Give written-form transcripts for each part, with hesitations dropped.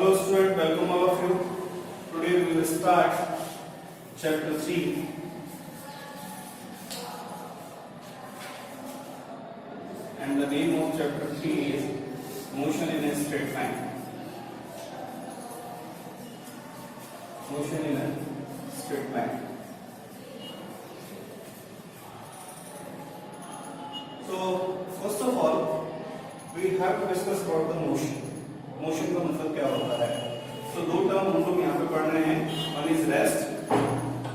Hello student, welcome all of you. Today we will start chapter 3. And the name of chapter 3 is motion in a straight line. Motion in a straight line. So first of all, we have to discuss about the motion. Motion का मतलब क्या होता है? तो दो term हम लोग यहाँ पे पढ़ रहे हैं. One is rest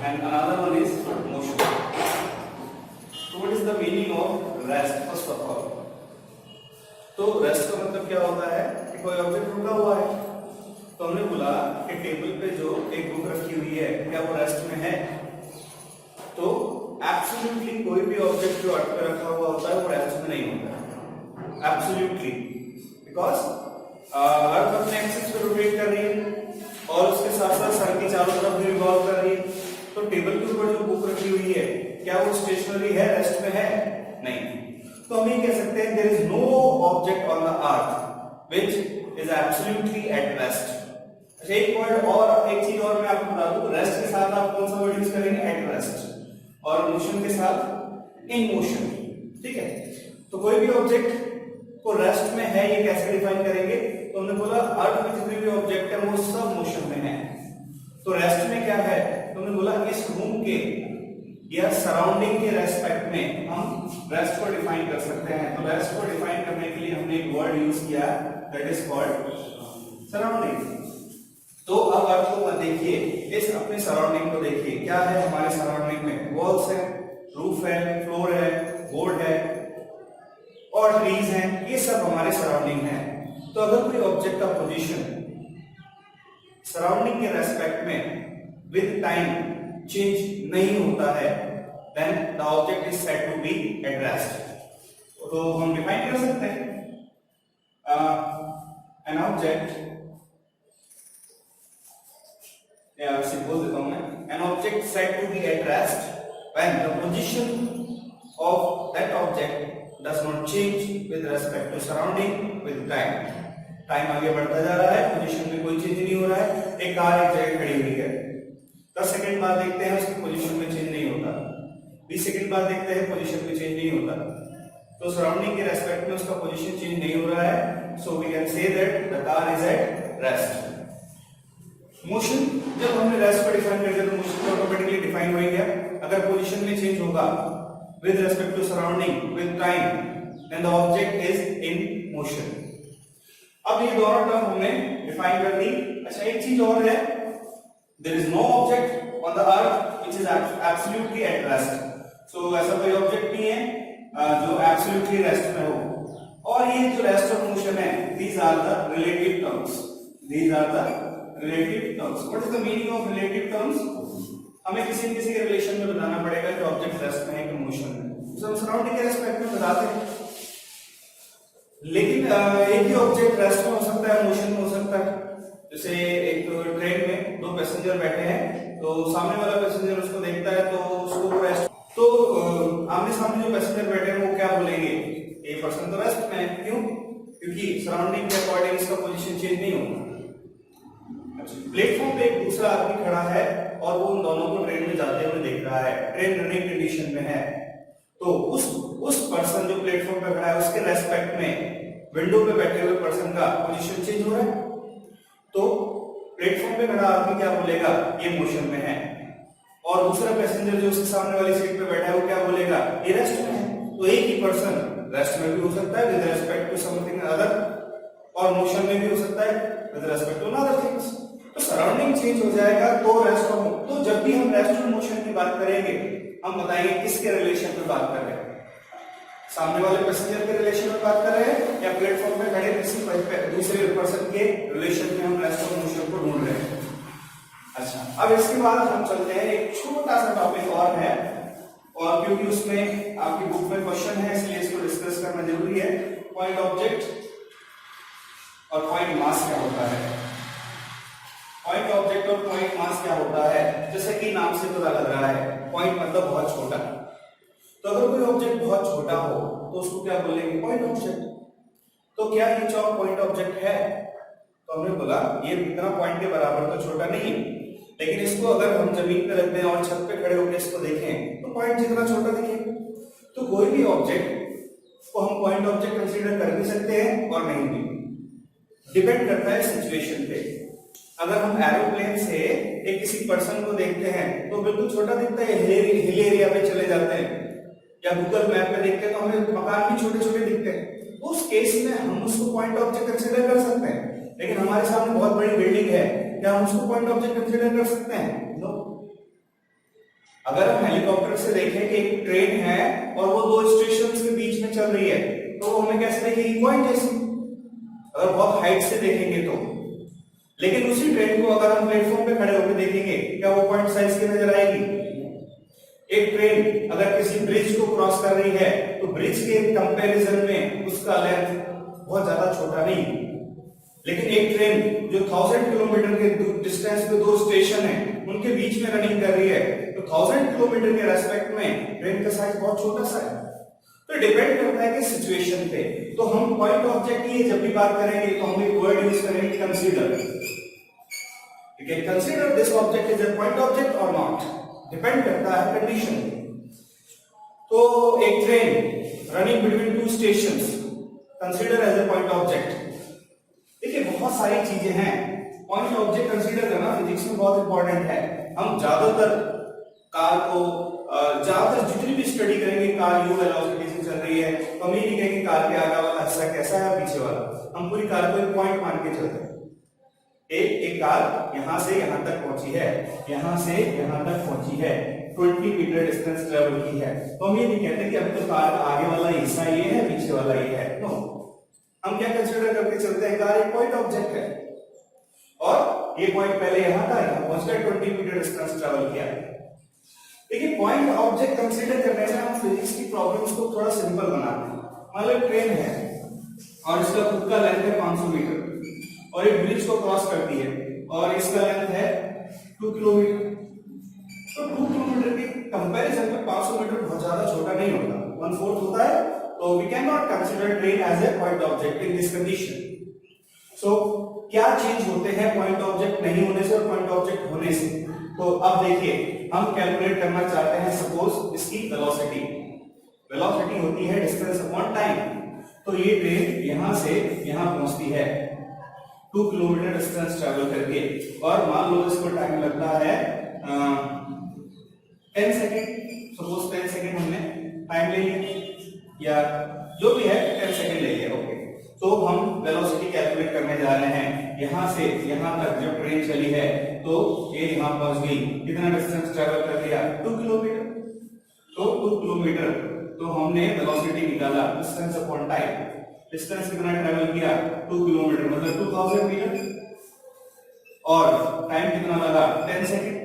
and another one is motion. तो what is the meaning of rest first of all? तो रेस्ट का मतलब क्या होता है कि कोई ऑब्जेक्ट रुका हुआ है. तो हमने बोला कि टेबल पे जो एक बुक रखी हुई है क्या वो रेस्ट में है? तो एब्सोल्युटली कोई भी ऑब्जेक्ट जो अटके रखा हुआ होता है वो रेस्ट में नहीं होता. एब्सोल्युटली, बिकॉज अर्थ अपने एक्सिस पे रोटेट कर रही है और उसके साथ साथ सन की चारों तरफ भी रिवॉल्व कर रही है. तो टेबल के ऊपर जो बुक रखी हुई है क्या वो स्टेशनरी है, रेस्ट में है? नहीं. तो हम ये कह सकते हैं there is no object on the earth which is absolutely at rest. अच्छा, एक पॉइंट और, एक चीज और मैं आपको बता दूं. रेस्ट के साथ आप कौन सा वर्ड यूज करेंगे? At rest. और मोशन के साथ इन मोशन. ठीक है. तो कोई भी ऑब्जेक्ट को रेस्ट में है ये कैसे डिफाइन करेंगे? तो हमने बोला अर्थ में जितने भी ऑब्जेक्ट है वो सब मोशन में है. तो रेस्ट में क्या है? तो हमने बोला इस रूम के या सराउंडिंग के रेस्पेक्ट में हम रेस्ट को डिफाइन कर सकते हैं. तो रेस्ट को डिफाइन करने के लिए हमने एक वर्ड यूज किया दैट इज कॉल्ड सराउंडिंग. तो अब अर्थ को देखिए, इस अपने सराउंडिंग को देखिए. क्या है हमारे सराउंडिंग में? वॉल्स है, रूफ है, फ्लोर है, बोर्ड है और ट्रीज हैं. ये सब हमारे सराउंडिंग है. तो अगर कोई ऑब्जेक्ट का पोजीशन सराउंडिंग के रेस्पेक्ट में विद टाइम चेंज नहीं होता है then the object is said to be at rest. तो हम डिफाइन कर सकते हैं एन ऑब्जेक्ट, या बोल देता हूं मैं, an object said to be at rest when the position of that object does not change with respect to surrounding with time. Time आगे बढ़ता जा रहा है, पोजीशन में कोई चेंज नहीं हो रहा है. एक कार एक जगह खड़ी हुई है, 10 सेकंड बाद देखते हैं उसकी पोजीशन में चेंज नहीं होता. 20 सेकंड बाद देखते हैं पोजीशन में चेंज नहीं होता. तो सराउंडिंग के रेस्पेक्ट में उसका पोजीशन चेंज नहीं हो रहा है. So we can say that the car is at rest. Motion जब हमने रेस्ट को डिफाइन कर दिया तो मोशन तो ऑटोमेटिकली डिफाइन हो गया. अगर पोजीशन में चेंज होगा with respect to surrounding with time then the object is in motion. अब ये दोनों टर्म हमने डिफाइन कर दी. अच्छा, एक चीज और है, there is no object on the earth which is absolutely at rest. So ऐसा कोई ऑब्जेक्ट नहीं है जो absolutely रेस्ट में हो. और ये जो रेस्ट और मोशन है, these are the relative terms. These are the relative terms. What is the meaning of relative terms? हमें किसी न किसी के रिलेशन में बताना पड़ेगा कि ऑब्जेक्ट रेस्ट में है कि मोशन में. तो हम सराउंडिंग के रेस्पेक्ट में बताते हैं, लेकिन एक ही ऑब्जेक्ट रेस्ट में हो सकता है, मोशन में हो सकता है. जैसे एक ट्रेन में दो पैसेंजर बैठे हैं, तो सामने वाला पैसेंजर उसको देखता है तो उसको रेस्ट. तो आमने सामने जो पैसेंजर बैठे हैं वो क्या बोलेंगे? ये पर्सन तो रेस्ट में है. क्यों? क्योंकि सराउंडिंग के अकॉर्डिंग इसका पोजीशन चेंज नहीं होगा. प्लेटफॉर्म पे एक दूसरा आदमी खड़ा है और वो उन दोनों को ट्रेन में जाते हुए देख रहा है, ट्रेन रनिंग कंडीशन में है. तो उस पर्सन जो प्लेटफॉर्म पे खड़ा है उसके रेस्पेक्ट में विंडो पे बैठे हुए पर्सन का पोजीशन चेंज हो रहा है. तो प्लेटफॉर्म पे खड़ा आदमी क्या बोलेगा? ये मोशन में है. और दूसरा पैसेंजर जो उसके सामने वाली सीट पे बैठा है वो क्या बोलेगा? ये रेस्ट में है. तो एक ही पर्सन रेस्ट में भी हो सकता है with respect to something other, और मोशन में भी हो सकता है with respect to other things. तो सराउंडिंग चेंज हो जाएगा तो रेस्ट और. तो जब भी हम रेस्ट और मोशन की बात करेंगे हम बताएंगे किसके रिलेशन पे बात कर रहे हैं. सामने वाले पैसेंजर के रिलेशन में बात कर रहे हैं या प्लेटफॉर्म पे खड़े किसी दूसरे पर्सन के रिलेशन में हम रेस्ट और मोशन को ढूंढ रहे हैं. अच्छा, अब इसके बाद हम चलते हैं, एक छोटा सा टॉपिक और है, और क्योंकि उसमें आपकी बुक में क्वेश्चन है इसलिए इसको डिस्कस करना जरूरी है. पॉइंट ऑब्जेक्ट और पॉइंट मास क्या होता है? पॉइंट ऑब्जेक्ट और पॉइंट मास क्या होता है? जैसे कि नाम से पता लग रहा है, पॉइंट मतलब बहुत छोटा. तो अगर कोई ऑब्जेक्ट बहुत छोटा हो तो उसको क्या बोलेंगे? Point object. तो क्या ये चौक पॉइंट ऑब्जेक्ट है? तो हमने बोला ये इतना पॉइंट के बराबर तो छोटा नहीं है, लेकिन इसको अगर हम जमीन पे रख दें और छत पे खड़े होकर इसको देखें तो पॉइंट जितना छोटा दिखेगा। तो कोई भी ऑब्जेक्ट को हम पॉइंट ऑब्जेक्ट कंसीडर कर भी सकते हैं और नहीं भी, डिपेंड करता है सिचुएशन पे। अगर हम एरोप्लेन से एक किसी पर्सन को देखते हैं तो बिल्कुल छोटा दिखता है, हिल एरिया पे चले जाते हैं, या गूगल मैप पे देखते हैं तो हमें मकान भी छोटे छोटे दिखते हैं, उस केस में हम उसको पॉइंट ऑब्जेक्ट कंसीडर कर सकते हैं। लेकिन हमारे सामने बहुत बड़ी बिल्डिंग है, क्या हम उसको पॉइंट ऑब्जेक्ट कंसीडर कर सकते हैं? नो। अगर हम हेलीकॉप्टर से देखें कि एक ट्रेन है और वो दो स्टेशन के बीच में चल रही है तो वो हमें कैसे दिखेगी? पॉइंट जैसी, अगर बहुत हाइट से देखेंगे तो। लेकिन उसी ट्रेन को अगर हम प्लेटफॉर्म पे खड़े होकर देखेंगे, क्या वो पॉइंट साइज की नजर आएगी? एक ट्रेन अगर किसी ब्रिज को क्रॉस कर रही है तो ब्रिज के कंपैरिजन में उसका लेंथ बहुत ज्यादा छोटा नहीं, लेकिन एक ट्रेन जो 1000 किलोमीटर के डिस्टेंस पे दो स्टेशन है उनके बीच में रनिंग कर रही है तो 1000 किलोमीटर के रेस्पेक्ट में ट्रेन का साइज बहुत छोटा सा है। तो डिपेंड करता है कि सिचुएशन पे। तो हम पॉइंट ऑब्जेक्ट की जब भी बात करेंगे तो हम एक वर्ड यूज करेंगे consider. You can consider this object is a point object और नॉट, डिपेंड करता है कंडीशन। तो एक train running between two stations consider as a point object. देखिए बहुत सारी चीजें हैं, पॉइंट ऑब्जेक्ट कंसीडर करना फिजिक्स में बहुत इंपॉर्टेंट है। हम ज्यादातर कार को ज्यादातर जितनी भी स्टडी करेंगे कार यू वेलोसिटी से चल रही है तो हम ये नहीं कहेंगे कार के आगे वाला हिस्सा कैसा है पीछे वाला, हम पूरी कार को एक पॉइंट मान के चलते हैं। एक कार यहां से यहां तक पहुंची है, यहां से यहां तक पहुंची है, 20 मीटर डिस्टेंस ट्रेवल की है, तो हम ये नहीं कहते कि अभी तो कार का आगे वाला हिस्सा ये है पीछे वाला ये है। नो, हम क्या कंसीडर करके चलते हैं? कार एक पॉइंट ऑब्जेक्ट है और ये पॉइंट पहले यहां था, यहां पहुंचकर 20 मीटर डिस्टेंस ट्रेवल किया। देखिए पॉइंट ऑब्जेक्ट कंसीडर करने से हम फिजिक्स की प्रॉब्लम्स को थोड़ा सिंपल बनाते हैं। मान लो ट्रेन है और इसका खुद का लेंथ है 500 मीटर और एक ब्रिज को क्रॉस करती है और इसका लेंथ है 2 किलोमीटर। तो 2 किलोमीटर के कंपैरिजन में 500 मीटर बहुत ज्यादा छोटा नहीं होता, 1/4 होता है। तो we can not consider train as a point object in this condition. So क्या चेंज होते हैं पॉइंट ऑब्जेक्ट नहीं होने से और पॉइंट ऑब्जेक्ट होने से? तो अब देखिए हम कैलकुलेट करना चाहते हैं सपोज इसकी वेलोसिटी। वेलोसिटी होती है डिस्टेंस अपॉन टाइम। तो ये ट्रेन यहां से यहां पहुंचती है 2 किलोमीटर डिस्टेंस ट्रैवल करके और मान लो इसको टाइम लगता है 10 सेकेंड। सपोज 10 सेकेंड हमने टाइम ले लिया या जो भी है 10 सेकेंड ले लिया, ओके। तो हम वेलोसिटी कैलकुलेट करने जा रहे हैं। यहां से यहां तक जब ट्रेन चली है तो ये यहां पहुंच गई, कितना डिस्टेंस ट्रैवल कर लिया? 2 किलोमीटर। तो 2 किलोमीटर तो हमने वेलोसिटी निकाला डिस्टेंस अपॉन टाइम। डिस्टेंस कितना ट्रैवल किया? 2 किलोमीटर मतलब 2000 मीटर और टाइम कितना लगा? 10 सेकेंड।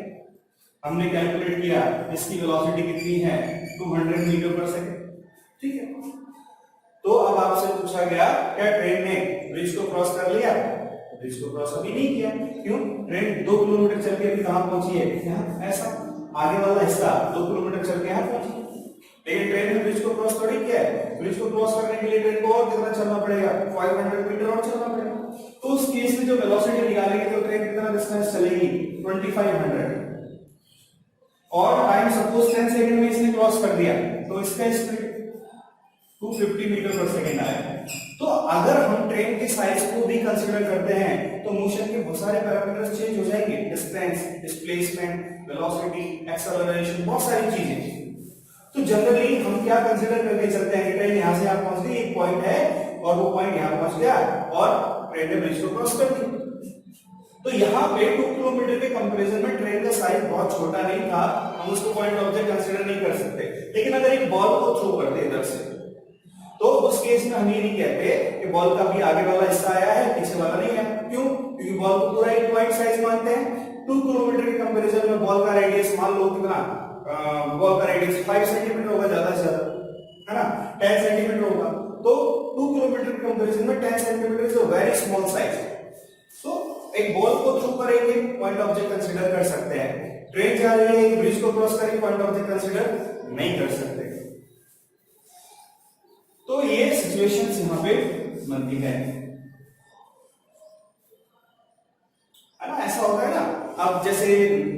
हमने कैलकुलेट किया इसकी वेलोसिटी कितनी है? 200 मीटर पर सेकेंड, ठीक है। तो अब आपसे पूछा गया क्या ट्रेन ने ब्रिज को क्रॉस कर लिया? ब्रिज को क्रॉस अभी नहीं किया, क्यों? ट्रेन 2 किलोमीटर चल के अभी कहां पहुंची है? यहाँ, ऐसा आगे वाला हिस्सा 2 किलोमीटर चल के यहाँ पहुंची, लेकिन ट्रेन ने ब्रिज को क्रॉस थोड़ी किया है। ब्रिज को क्रॉस करने के लिए ट्रेन को और कितना चलना पड़ेगा? 500 मीटर और चलना पड़ेगा। तो उस केस में जो वेलोसिटी निकालेंगे तो ट्रेन कितना डिस्टेंस चलेगी? 2500 और टाइम सपोज 10 सेकंड में इसने क्रॉस कर दिया तो इसका स्पीड 250 मीटर पर सेकंड आएगा। तो अगर हम ट्रेन के साइज को भी कंसीडर करते हैं तो मोशन के बहुत सारे पैरामीटर्स चेंज हो जाएंगे, डिस्टेंस, डिस्प्लेसमेंट, वेलोसिटी, एक्सेलरेशन, बहुत सारी चीजें। तो जनरली हम क्या कंसीडर करके चलते हैं कि ट्रेन यहां से यहां पहुंच गई, एक पॉइंट है और वो पॉइंट यहां पहुंच गया और ट्रेन ने ब्रिज को क्रॉस कर दिया। तो यहाँ पे 2 किलोमीटर के कंपैरिजन में ट्रेन का साइज बहुत छोटा नहीं था, हम उसको पॉइंट ऑब्जेक्ट कंसीडर नहीं कर सकते। लेकिन अगर एक बॉल को थ्रो कर दे इधर से तो उस केस में हम ये नहीं कहते कि बॉल का भी आगे वाला हिस्सा आया है पीछे वाला नहीं है। क्यों? क्योंकि बॉल को पूरा एक पॉइंट साइज मानते हैं। 2 किलोमीटर के कंपैरिजन में बॉल का रेडियस मान लो कितना? बॉल का रेडियस 5 सेंटीमीटर होगा ज्यादा से ज्यादा, है ना? 10 सेंटीमीटर होगा। तो 2 किलोमीटर के कंपैरिजन में 10 centimetre is a very small size. So एक बॉल को थ्रो करेंगे पॉइंट ऑब्जेक्ट कंसीडर कर सकते हैं। ट्रेन जा रही है, ब्रिज को क्रॉस करेंगे, पॉइंट ऑब्जेक्ट कंसीडर नहीं कर सकते। तो ये सिचुएशंस यहां पे बनती है। है ना, ऐसा होता है ना। अब जैसे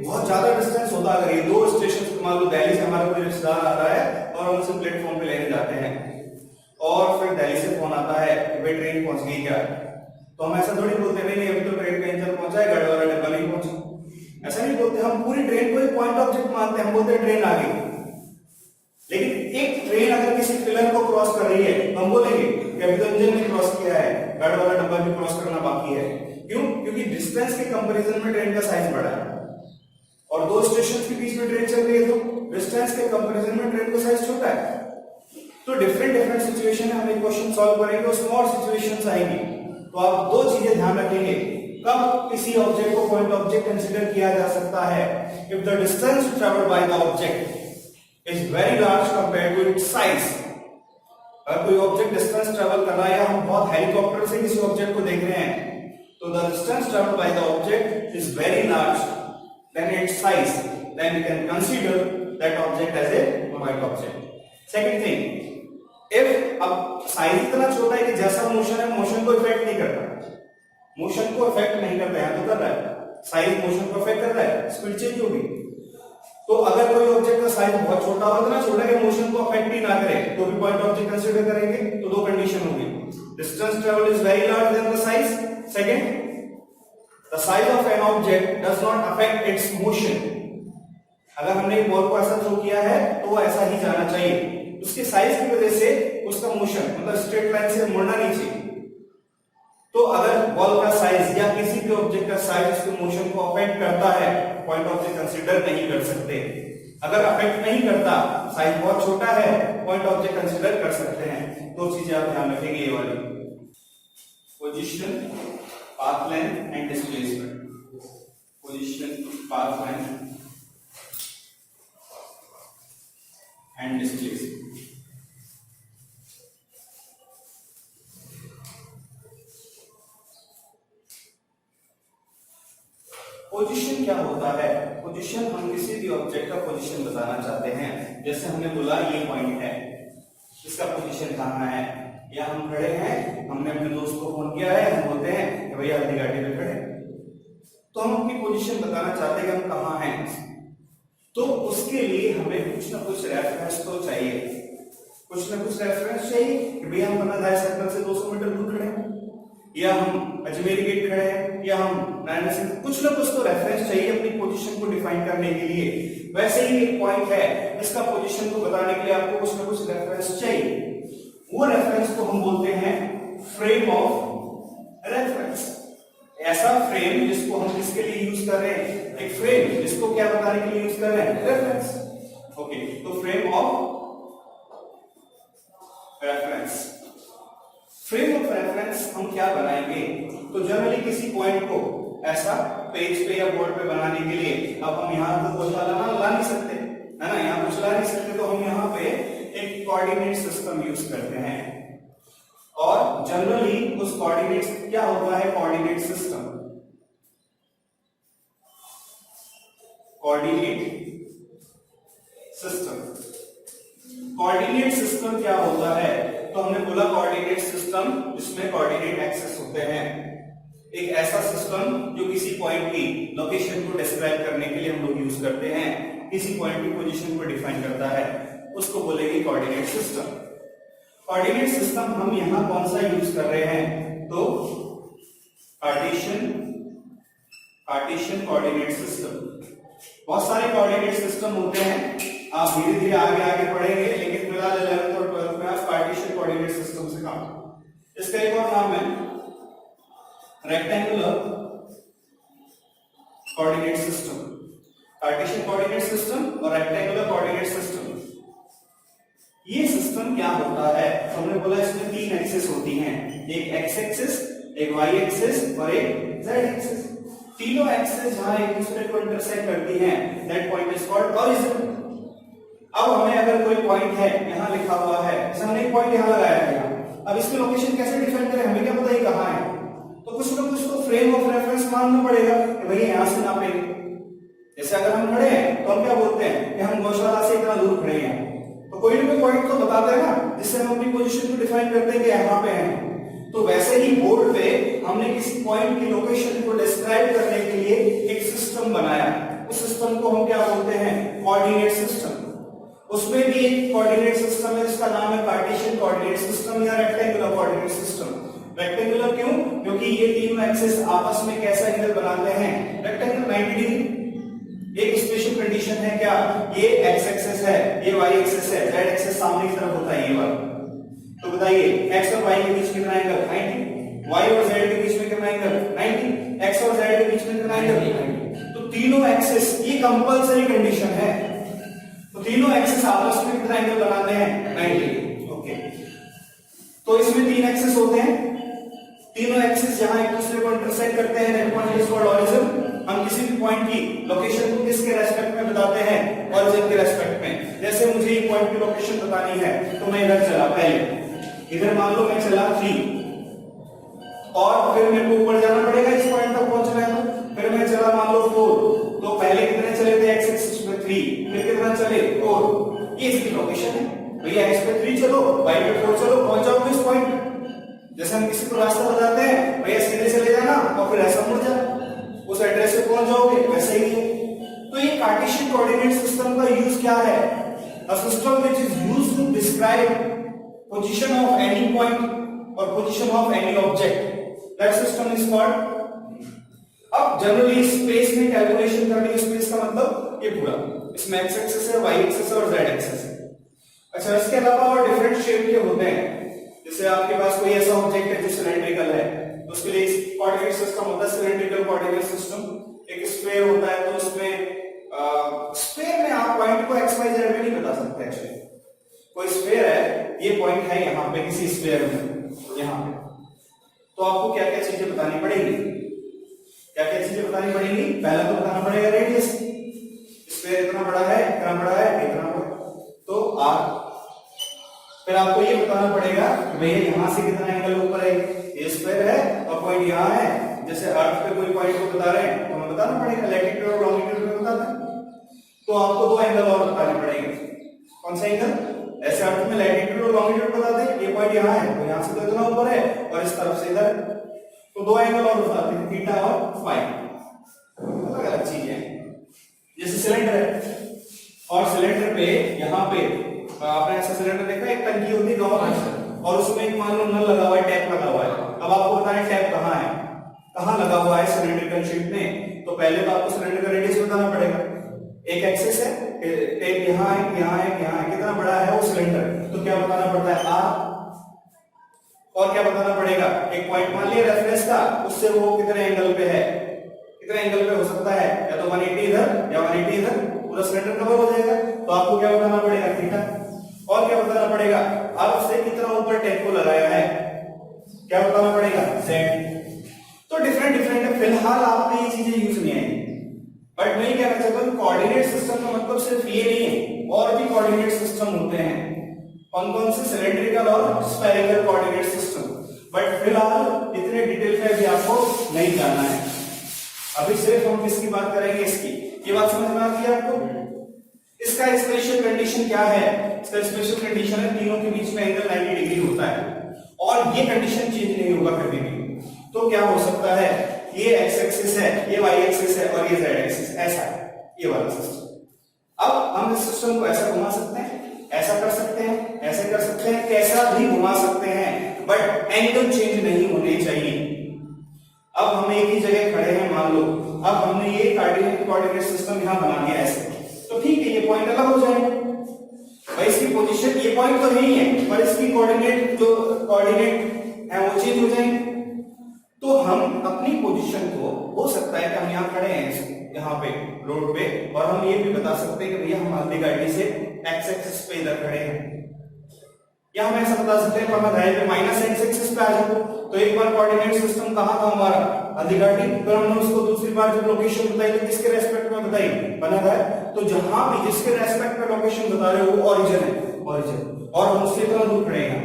बहुत ज्यादा डिस्टेंस होता है, अगर ये दो स्टेशन मान लो दिल्ली से हमारा कोई रिश्तेदार आ रहा है और हम उसे प्लेटफॉर्म पे लेने जाते हैं और फिर दिल्ली से फोन आता है कि भाई ट्रेन पहुंच गई क्या, तो हम ऐसा थोड़ी बोलते हैं नहीं अभी तो ट्रेन का इंजन पहुंचा है, गाड़ी वाला डब्बा नहीं पहुंचा। ऐसा नहीं बोलते, हम पूरी ट्रेन को एक पॉइंट ऑब्जेक्ट मानते हैं, हम बोलते हैं ट्रेन आ गई। लेकिन एक ट्रेन अगर किसी पिलर को क्रॉस कर रही है तो हम बोलेंगे कि अभी तो इंजन ने क्रॉस किया है, गाड़ी वाला डब्बा भी क्रॉस करना बाकी है। क्यों? क्योंकि डिस्टेंस के कंपैरिजन में ट्रेन का साइज बड़ा है और दो स्टेशन के बीच में ट्रेन चल रही है तो डिस्टेंस के कंपैरिजन में ट्रेन का साइज छोटा है। तो डिफरेंट सिचुएशन में हम एक क्वेश्चन सॉल्व करेंगे, उसमें और सिचुएशंस आएंगी। तो आप दो चीजें ध्यान रखेंगे, कब किसी ऑब्जेक्ट को पॉइंट ऑब्जेक्ट कंसीडर किया जा सकता है, if the distance travelled by the object is very large compared to its size. अगर कोई ऑब्जेक्ट डिस्टेंस ट्रैवल कर रहा है या हम बहुत हेलीकॉप्टर से किसी ऑब्जेक्ट को देख रहे हैं तो the distance travelled by the object is very large then its size, then we can consider that object as a point object. Second thing, if अब साइज इतना छोटा है कि जैसा मोशन है मोशन को इफेक्ट नहीं करता, मोशन को इफेक्ट नहीं करता है, तो कर रहा है साइज मोशन को इफेक्ट कर रहा है, स्पीड चेंज होगी। तो अगर कोई ऑब्जेक्ट का साइज बहुत छोटा हो, इतना छोटा कि मोशन को अफेक्ट ही ना करे, तो भी पॉइंट ऑब्जेक्ट कंसीडर करेंगे। तो दो कंडीशन होगी, distance travel is very large then the size, second the size of an object does not affect its motion. अगर हमने एक बॉल को ऐसा थ्रो किया है तो वो ऐसा ही जाना चाहिए, उसके साइज की वजह से उसका मोशन मतलब स्ट्रेट लाइन से मुड़ना नहीं चाहिए। तो अगर बॉल का साइज या किसी भी ऑब्जेक्ट का साइज उसके मोशन को अफेक्ट करता है, पॉइंट ऑब्जेक्ट कंसीडर नहीं कर सकते। अगर अफेक्ट नहीं करता, साइज बहुत छोटा है, पॉइंट ऑब्जेक्ट कंसीडर कर सकते हैं। दो चीजें आप ध्यान रखेंगे, ये वाली position, path length and displacement. Position, path length and displacement. Position क्या होता है? पोजीशन, हम किसी भी ऑब्जेक्ट का पोजीशन बताना चाहते हैं। जैसे हमने बोला ये पॉइंट है, इसका पोजीशन कहाँ है, या हम खड़े हैं, हमने अपने दोस्त को फोन किया है, हम बोलते हैं कि भैया हल्दी घाटी पे खड़े, तो हम अपनी पोजीशन बताना चाहते हैं कि हम कहाँ हैं। तो उसके लिए हमें कुछ ना कुछ रेफरेंस तो चाहिए, कुछ ना कुछ रेफरेंस चाहिए कि भैया हम बनाधार सर्कल से 200 मीटर दूर खड़े हैं, या हम अजमेरी गेट खड़े हैं, या हम नारायण सिंह, कुछ ना कुछ तो रेफरेंस चाहिए अपनी पोजीशन को डिफाइन करने के लिए। वैसे ही एक पॉइंट है, इसका पोजीशन को बताने के लिए आपको कुछ ना कुछ रेफरेंस चाहिए। वो रेफरेंस को हम बोलते हैं फ्रेम ऑफ रेफरेंस। ऐसा फ्रेम जिसको हम किसके लिए यूज कर रहे हैं, एक फ्रेम जिसको क्या बताने के लिए यूज कर रहे हैं, रेफरेंस। ओके, तो frame of reference, frame of reference हम क्या बनाएंगे? तो जनरली किसी पॉइंट को ऐसा पेज पे या बोर्ड पे बनाने के लिए, अब हम यहाँ तो कुछ ला नहीं सकते, है ना, यहाँ कुछ ला नहीं सकते, तो हम यहाँ पे एक कोऑर्डिनेट सिस्टम यूज करते हैं। और जनरली उस कोऑर्डिनेट क्या होता है, coordinate system, coordinate system, coordinate system क्या होता है? तो हमने बोला कोऑर्डिनेट सिस्टम जिसमें कोऑर्डिनेट एक्सेस होते हैं, एक ऐसा सिस्टम जो किसी पॉइंट की लोकेशन को डिस्क्राइब करने के लिए हम लोग यूज करते हैं, किसी पॉइंट की पोजीशन को डिफाइन करता है, उसको बोलेंगे कोऑर्डिनेट सिस्टम। कोऑर्डिनेट सिस्टम हम यहां कौन सा यूज कर रहे हैं? तो कार्टेशियन कोऑर्डिनेट सिस्टम। बहुत सारे कोऑर्डिनेट सिस्टम होते हैं, आप धीरे धीरे आगे पढ़ेंगे, लेकिन फिलहाल 11th और 12th में आप कार्टेशियन कोऑर्डिनेट सिस्टम से काम। इसका एक और नाम है rectangular coordinate system. Cartesian coordinate system और रेक्टेंगुलर कोऑर्डिनेट सिस्टम, ये सिस्टम क्या होता है? तो हमने बोला इसमें 3 एक्सिस होती हैं, एक एक्स एक्सिस, एक वाई एक्सिस और एक जेड एक्सिस। तीनों एक्सिस जहां एक दूसरे को इंटरसेक्ट करती हैं, that point is called origin. अब हमें अगर कोई पॉइंट है, यहां लिखा हुआ है, जैसे हमने एक पॉइंट यहां लगाया है, अब इसकी लोकेशन कैसे डिफाइन करें, हमें क्या पता ये कहां है? तो कुछ ना कुछ तो फ्रेम ऑफ रेफरेंस मानना पड़ेगा कि भैया यहां से नापेंगे। जैसे अगर हम खड़े हैं तो हम क्या बोलते हैं कि हम गौशाला से इतना दूर खड़े हैं, तो कोई ना कोई पॉइंट तो बताते हैं ना, जिससे हम अपनी पोजीशन को डिफाइन करते हैं कि यहां पे हैं। तो वैसे ही बोर्ड पे हमने किसी पॉइंट की लोकेशन को डिस्क्राइब करने के लिए एक सिस्टम बनाया। उस सिस्टम को हम क्या बोलते हैं? Coordinate system. उसमें भी एक कोऑर्डिनेट सिस्टम है जिसका नाम है कार्टेशियन कोऑर्डिनेट सिस्टम या रेक्टेंगुलर कोऑर्डिनेट सिस्टम। रेक्टेंगुलर क्यों? क्योंकि ये तीनों एक्सिस आपस में कैसा एंगल बनाते हैं? Rectangle 90 degree. एक स्पेशल कंडीशन है क्या? ये एक्स एक्सिस है, ये वाई एक्सिस है, जेड एक्सिस सामने की तरफ होता है ये वाला। तो बताइए एक्स और वाई के बीच कितना एंगल? 90। वाई और जेड के बीच में कितना एंगल? 90। एक्स और जेड के बीच में कितना एंगल? 90। तो तीनों एक्सिस, ये कंपलसरी कंडीशन है, तो तीनों एक्सिस आपस में कितना एंगल बनाते हैं? 90। ओके, तो इसमें तीन एक्सिस होते हैं। तीनों एक्सिस जहां एक दूसरे को इंटरसेक्ट करते हैं, that point is called origin. हम किसी भी पॉइंट की लोकेशन को किसके रेस्पेक्ट में बताते हैं? ऑरिजिन के रेस्पेक्ट में। जैसे मुझे ये पॉइंट की लोकेशन बतानी है, तो मैं इधर चला, पहले इधर मान लो मैं चला 3, और फिर मेरे को ऊपर जाना पड़ेगा इस पॉइंट तक पहुंचना है, तो फिर मैं चला मान लो 4। तो पहले कितने चले थे? एक्स एक्सिस में 3, फिर कितना चले? 4। ये इसकी लोकेशन है भैया। एक्स पे 3 चलो, वाई पे 4 चलो, पहुंच जाओगे इस पॉइंट। जैसे हम किसी को रास्ता बताते हैं, भैया सीधे चले जाना और फिर ऐसा मुड़ जा, उस एड्रेस पे पहुंच जाओगे, वैसे ही है। तो ये कार्टेशियन कोऑर्डिनेट सिस्टम का यूज क्या है? A system which is used to describe position of any point or position of any object, that system is called। अब जनरली स्पेस में कैलकुलेशन करनी है, स्पेस का मतलब ये पूरा, इसमें एक्स एक्सिस है, वाई एक्सिस है और जेड एक्सिस है। अच्छा, इसके अलावा और डिफरेंट शेप के होते हैं। जैसे आपके पास कोई ऐसा ऑब्जेक्ट है जो सिलेंड्रिकल है, तो उसके लिए कोऑर्डिनेट सिस्टम होता है सिलेंड्रिकल कोऑर्डिनेट सिस्टम। एक स्फीयर होता है, तो उसमें स्फीयर में आप पॉइंट को एक्स वाई जेड में नहीं बता सकते। एक्चुअली कोई स्फीयर है, ये पॉइंट है यहाँ पे किसी स्फीयर में, यहाँ पे, तो आपको क्या क्या चीजें बतानी पड़ेगी? क्या क्या चीजें बतानी पड़ेगी? पहला तो बताना पड़ेगा रेडियस, स्फीयर इतना बड़ा है, इतना बड़ा है, इतना बड़ा, तो आर। फिर आपको ये बताना पड़ेगा कि भैया यहाँ से कितना एंगल ऊपर है, ये स्फीयर है और पॉइंट यहाँ है। जैसे अर्थ पे कोई पॉइंट को बता रहे हैं तो हमें बताना पड़ेगा, लैटिट्यूड और लॉन्गिट्यूड में बताते हैं, तो आपको दो एंगल और बताने पड़ेंगे। कौन सा एंगल? ऐसे अर्थ में लैटिट्यूड और लॉन्गिट्यूड बताते हैं, ये पॉइंट यहाँ है तो यहाँ से तो इतना ऊपर है और इस तरफ से इधर, तो दो एंगल और बताते हैं, थीटा और फाई। अलग अलग चीजें हैं। जैसे सिलेंडर है, और सिलेंडर पे यहाँ पे आपने ऐसा सिलेंडर देखा, एक टंकी होती है गवर्नमेंट, और उसमें एक मान लो नल लगा हुआ है, टैप लगा हुआ है। अब आपको बताएं टैप कहाँ है, कहाँ लगा हुआ है सिलेंड्रिकल शीट में, तो पहले तो आपको सिलेंडर का रेडियस बताना पड़ेगा। एक एक्सिस है, टेप यहाँ है, यहाँ है, यहाँ है, कितना बड़ा है वो सिलेंडर, तो क्या बताना पड़ता है? आर। और क्या बताना पड़ेगा? एक पॉइंट मान लिया रेफरेंस का, उससे वो कितने एंगल पे है, कितने एंगल पे हो सकता है, या तो 180 इधर या 180 इधर, पूरा सिलेंडर कवर हो जाएगा। तो आपको क्या बताना पड़ेगा? थीटा। और क्या बताना पड़ेगा? अब उससे कितना ऊपर टेप को लगाया है, क्या बताना पड़ेगा? जेड। तो डिफरेंट डिफरेंट है। फिलहाल आपने ये चीजें यूज नहीं आई, बट मैं कहना चाहता हूं कोऑर्डिनेट सिस्टम का मतलब सिर्फ ये नहीं है, और भी कोऑर्डिनेट सिस्टम होते हैं। कौन कौन से? सिलेंड्रिकल और स्फेरिकल कोऑर्डिनेट सिस्टम। बट फिलहाल इतने डिटेल में भी आपको नहीं जानना है। अभी सिर्फ हम किसकी बात करेंगे? इसकी। ये बात समझ में आती है आपको? इसका स्पेशल कंडीशन क्या है? इसका स्पेशल कंडीशन है तीनों के बीच में एंगल 90 डिग्री होता है, और ये कंडीशन चेंज नहीं होगा कभी भी। तो क्या हो सकता है? ये एक्स एक्सिस है, ये वाई एक्सिस है और ये जेड एक्सिस, ऐसा है ये वाला सिस्टम। अब हम इस सिस्टम को ऐसा घुमा सकते हैं, ऐसा कर सकते हैं, ऐसे कर सकते हैं, कैसा भी घुमा सकते हैं, बट एंगल चेंज नहीं होने चाहिए। अब हम एक ही जगह खड़े हैं, मान लो अब हमने ये कार्टेशियन कोऑर्डिनेट सिस्टम यहां बना दिया ऐसे, तो ठीक है, ये पॉइंट अलग हो जाएगा भाई, इसकी पोजीशन, ये पॉइंट तो नहीं है पर इसकी कोऑर्डिनेट जो कोऑर्डिनेट है वो चेंज हो जाएंगे। तो हम अपनी पोजीशन को, हो सकता है कि हम यहाँ खड़े हैं यहाँ पे रोड पे, और हम ये भी बता सकते हैं कि भैया हम आधी गाड़ी से एक्स एक्सिस पे इधर खड़े हैं, या हम ऐसा बता सकते हैं हम दाएं माइनस एक्स एक्सिस पे आ जाओ। तो एक बार कोऑर्डिनेट सिस्टम कहाँ था हमारा? आधी गाड़ी। फिर हमने उसको दूसरी बार जब लोकेशन बताई तो किसके रेस्पेक्ट में बताई? बना है। तो जहां भी जिसके रेस्पेक्ट में लोकेशन बता रहे हो वो ओरिजिन है, ओरिजिन, और हम उससे इतना दूर खड़े हैं,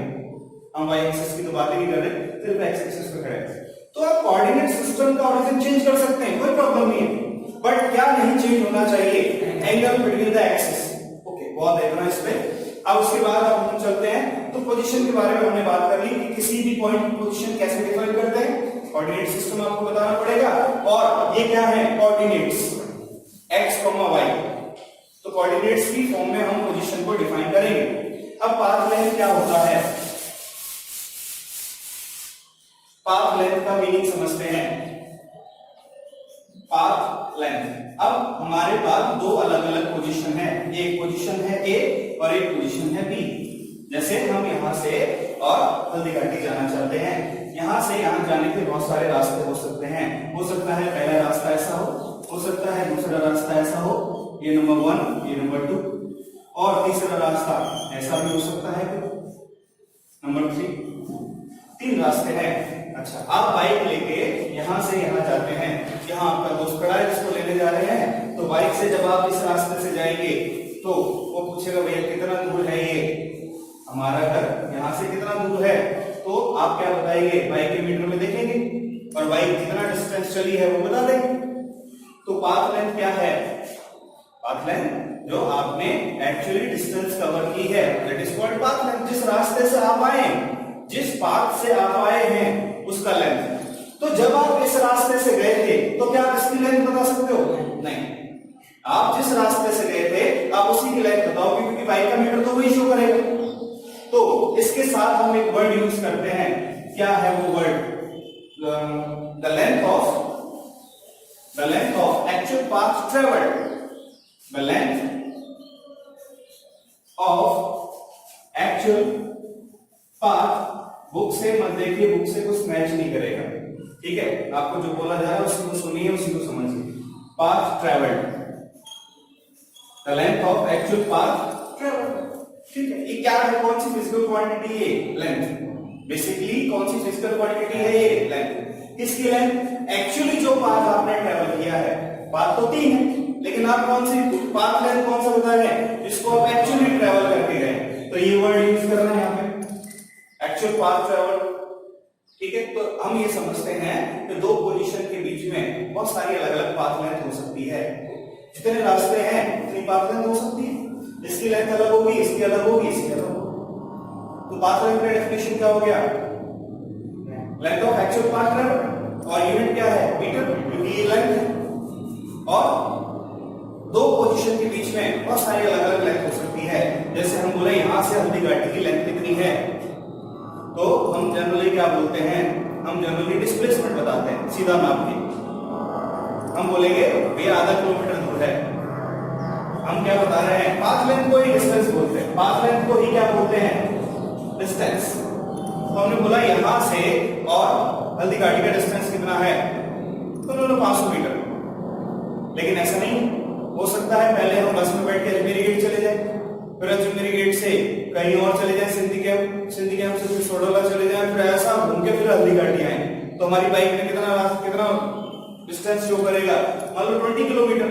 हम वाई एक्सिस की तो बात ही नहीं कर रहे, सिर्फ एक्स एक्सिस पे खड़े हैं। तो आप कोऑर्डिनेट सिस्टम का ओरिजिन चेंज कर सकते हैं, कोई प्रॉब्लम नहीं है, बट क्या नहीं चेंज होना चाहिए? Angle between the axis. Okay, बहुत है इतना इस पे। अब उसके बाद अब हम चलते हैं तो पोजीशन के बारे में हमने बात कर ली कि किसी भी पॉइंट की पोजीशन कैसे डिफाइन करते हैं, कोऑर्डिनेट सिस्टम आपको बताना पड़ेगा। और ये क्या है, कोऑर्डिनेट्स x, y, तो कोऑर्डिनेट्स की फॉर्म में हम पोजीशन को डिफाइन करेंगे। अब पाथ लेंथ क्या होता है, पाथ लेंथ का मीनिंग समझते हैं। पाथ लेंथ, अब हमारे पास दो अलग अलग पोजीशन है, एक पोजीशन है ए और एक पोजीशन है बी। जैसे हम यहां से और हल्दीघाटी जाना चाहते हैं, यहां से यहां जाने के बहुत सारे रास्ते हो सकते हैं। हो सकता है पहला रास्ता ऐसा हो सकता है दूसरा रास्ता ऐसा हो, ये नंबर 1, ये नंबर 2, और तीसरा रास्ता ऐसा भी हो सकता है नंबर 3। 3 रास्ते हैं। अच्छा, आप बाइक लेके यहां से यहां जाते हैं, यहां आपका दोस्त खड़ा है जिसको लेने जा रहे हैं, तो बाइक से जब आप इस रास्ते से जाएंगे तो वो पूछेगा भैया कितना दूर है ये हमारा घर, यहां से कितना दूर है, तो आप क्या बताएंगे, बाइक के मीटर में देखेंगे और बाइक कितना डिस्टेंस चली है वो बता देंगे। तो पाथ लेंथ क्या है, पाथ लेंथ जो आपने एक्चुअली डिस्टेंस कवर की है, that is called path length. जिस रास्ते से आप आए, जिस पाथ से आप आए हैं उसका लेंथ। तो जब आप इस रास्ते से गए थे तो क्या आप इसकी लेंथ बता सकते हो? नहीं, आप जिस रास्ते से गए थे आप उसी की लेंथ बताओगे, क्योंकि बाइक का मीटर तो वही शो करेगा। तो इसके साथ हम एक वर्ड यूज करते हैं, क्या है वो word, the length of actual path travelled, the length of actual path. Book से मत देखिए, बुक से कुछ मैच नहीं करेगा, ठीक है, आपको जो बोला जा रहा है उसी को सुनिए, उसी को समझिए। Path travelled, the length of actual path travelled, ठीक है। ये क्या है, कौन सी फिजिकल क्वांटिटी है, लेंथ। बेसिकली कौन सी फिजिकल क्वांटिटी है ये, लेंथ। किसकी लेंथ, एक्चुअली जो पाथ आपने ट्रेवल किया है, पाथ तो 3 है, लेकिन आप कौन सी पाथ लेंथ कौन सा बता रहे हैं, जिसको आप एक्चुअली ट्रेवल करके गए, तो ये वर्ड यूज कर रहे हैं यहाँ पे, एक्चुअल पाथ ट्रेवल, ठीक है। तो हम ये समझते हैं कि दो पोजीशन के बीच में बहुत सारी अलग अलग पाथ लेंथ हो सकती है, जितने रास्ते हैं उतनी पाथ लेंथ हो सकती है, इसकी लेंथ अलग होगी, इसकी अलग होगी, इसकी अलग होगी। तो पाथ लेंथ का डेफिनेशन क्या हो गया, length of actual path travel, और यूनिट क्या है, मीटर, क्योंकि ये लेंथ है। और दो पोजीशन के बीच में बहुत सारी अलग अलग लेंथ हो सकती है। जैसे हम बोले यहां से हल्दीघाटी की लेंथ कितनी है, तो हम जनरली क्या बोलते हैं, हम जनरली डिस्प्लेसमेंट बताते हैं, सीधा नाप के हम बोलेंगे भैया आधा किलोमीटर दूर है। हम क्या बता रहे हैं, पाथ लेंथ को ही डिस्टेंस बोलते हैं, पाथ लेंथ को ही क्या बोलते हैं, डिस्टेंस। तो हमने बोला यहां से और हल्दीघाटी का डिस्टेंस कितना है, तो दोनों 500 मीटर। लेकिन ऐसा नहीं हो सकता है, पहले हम बस में बैठ के अजमेरी गेट चले जाए, फिर अजमेरी गेट से कहीं और चले जाए, सिंधी कैंप से फिर सोडोला चले जाए, फिर ऐसा घूम के फिर हल्दीघाटी आए, तो हमारी बाइक में कितना डिस्टेंस शो करेगा, मान लो 20 किलोमीटर,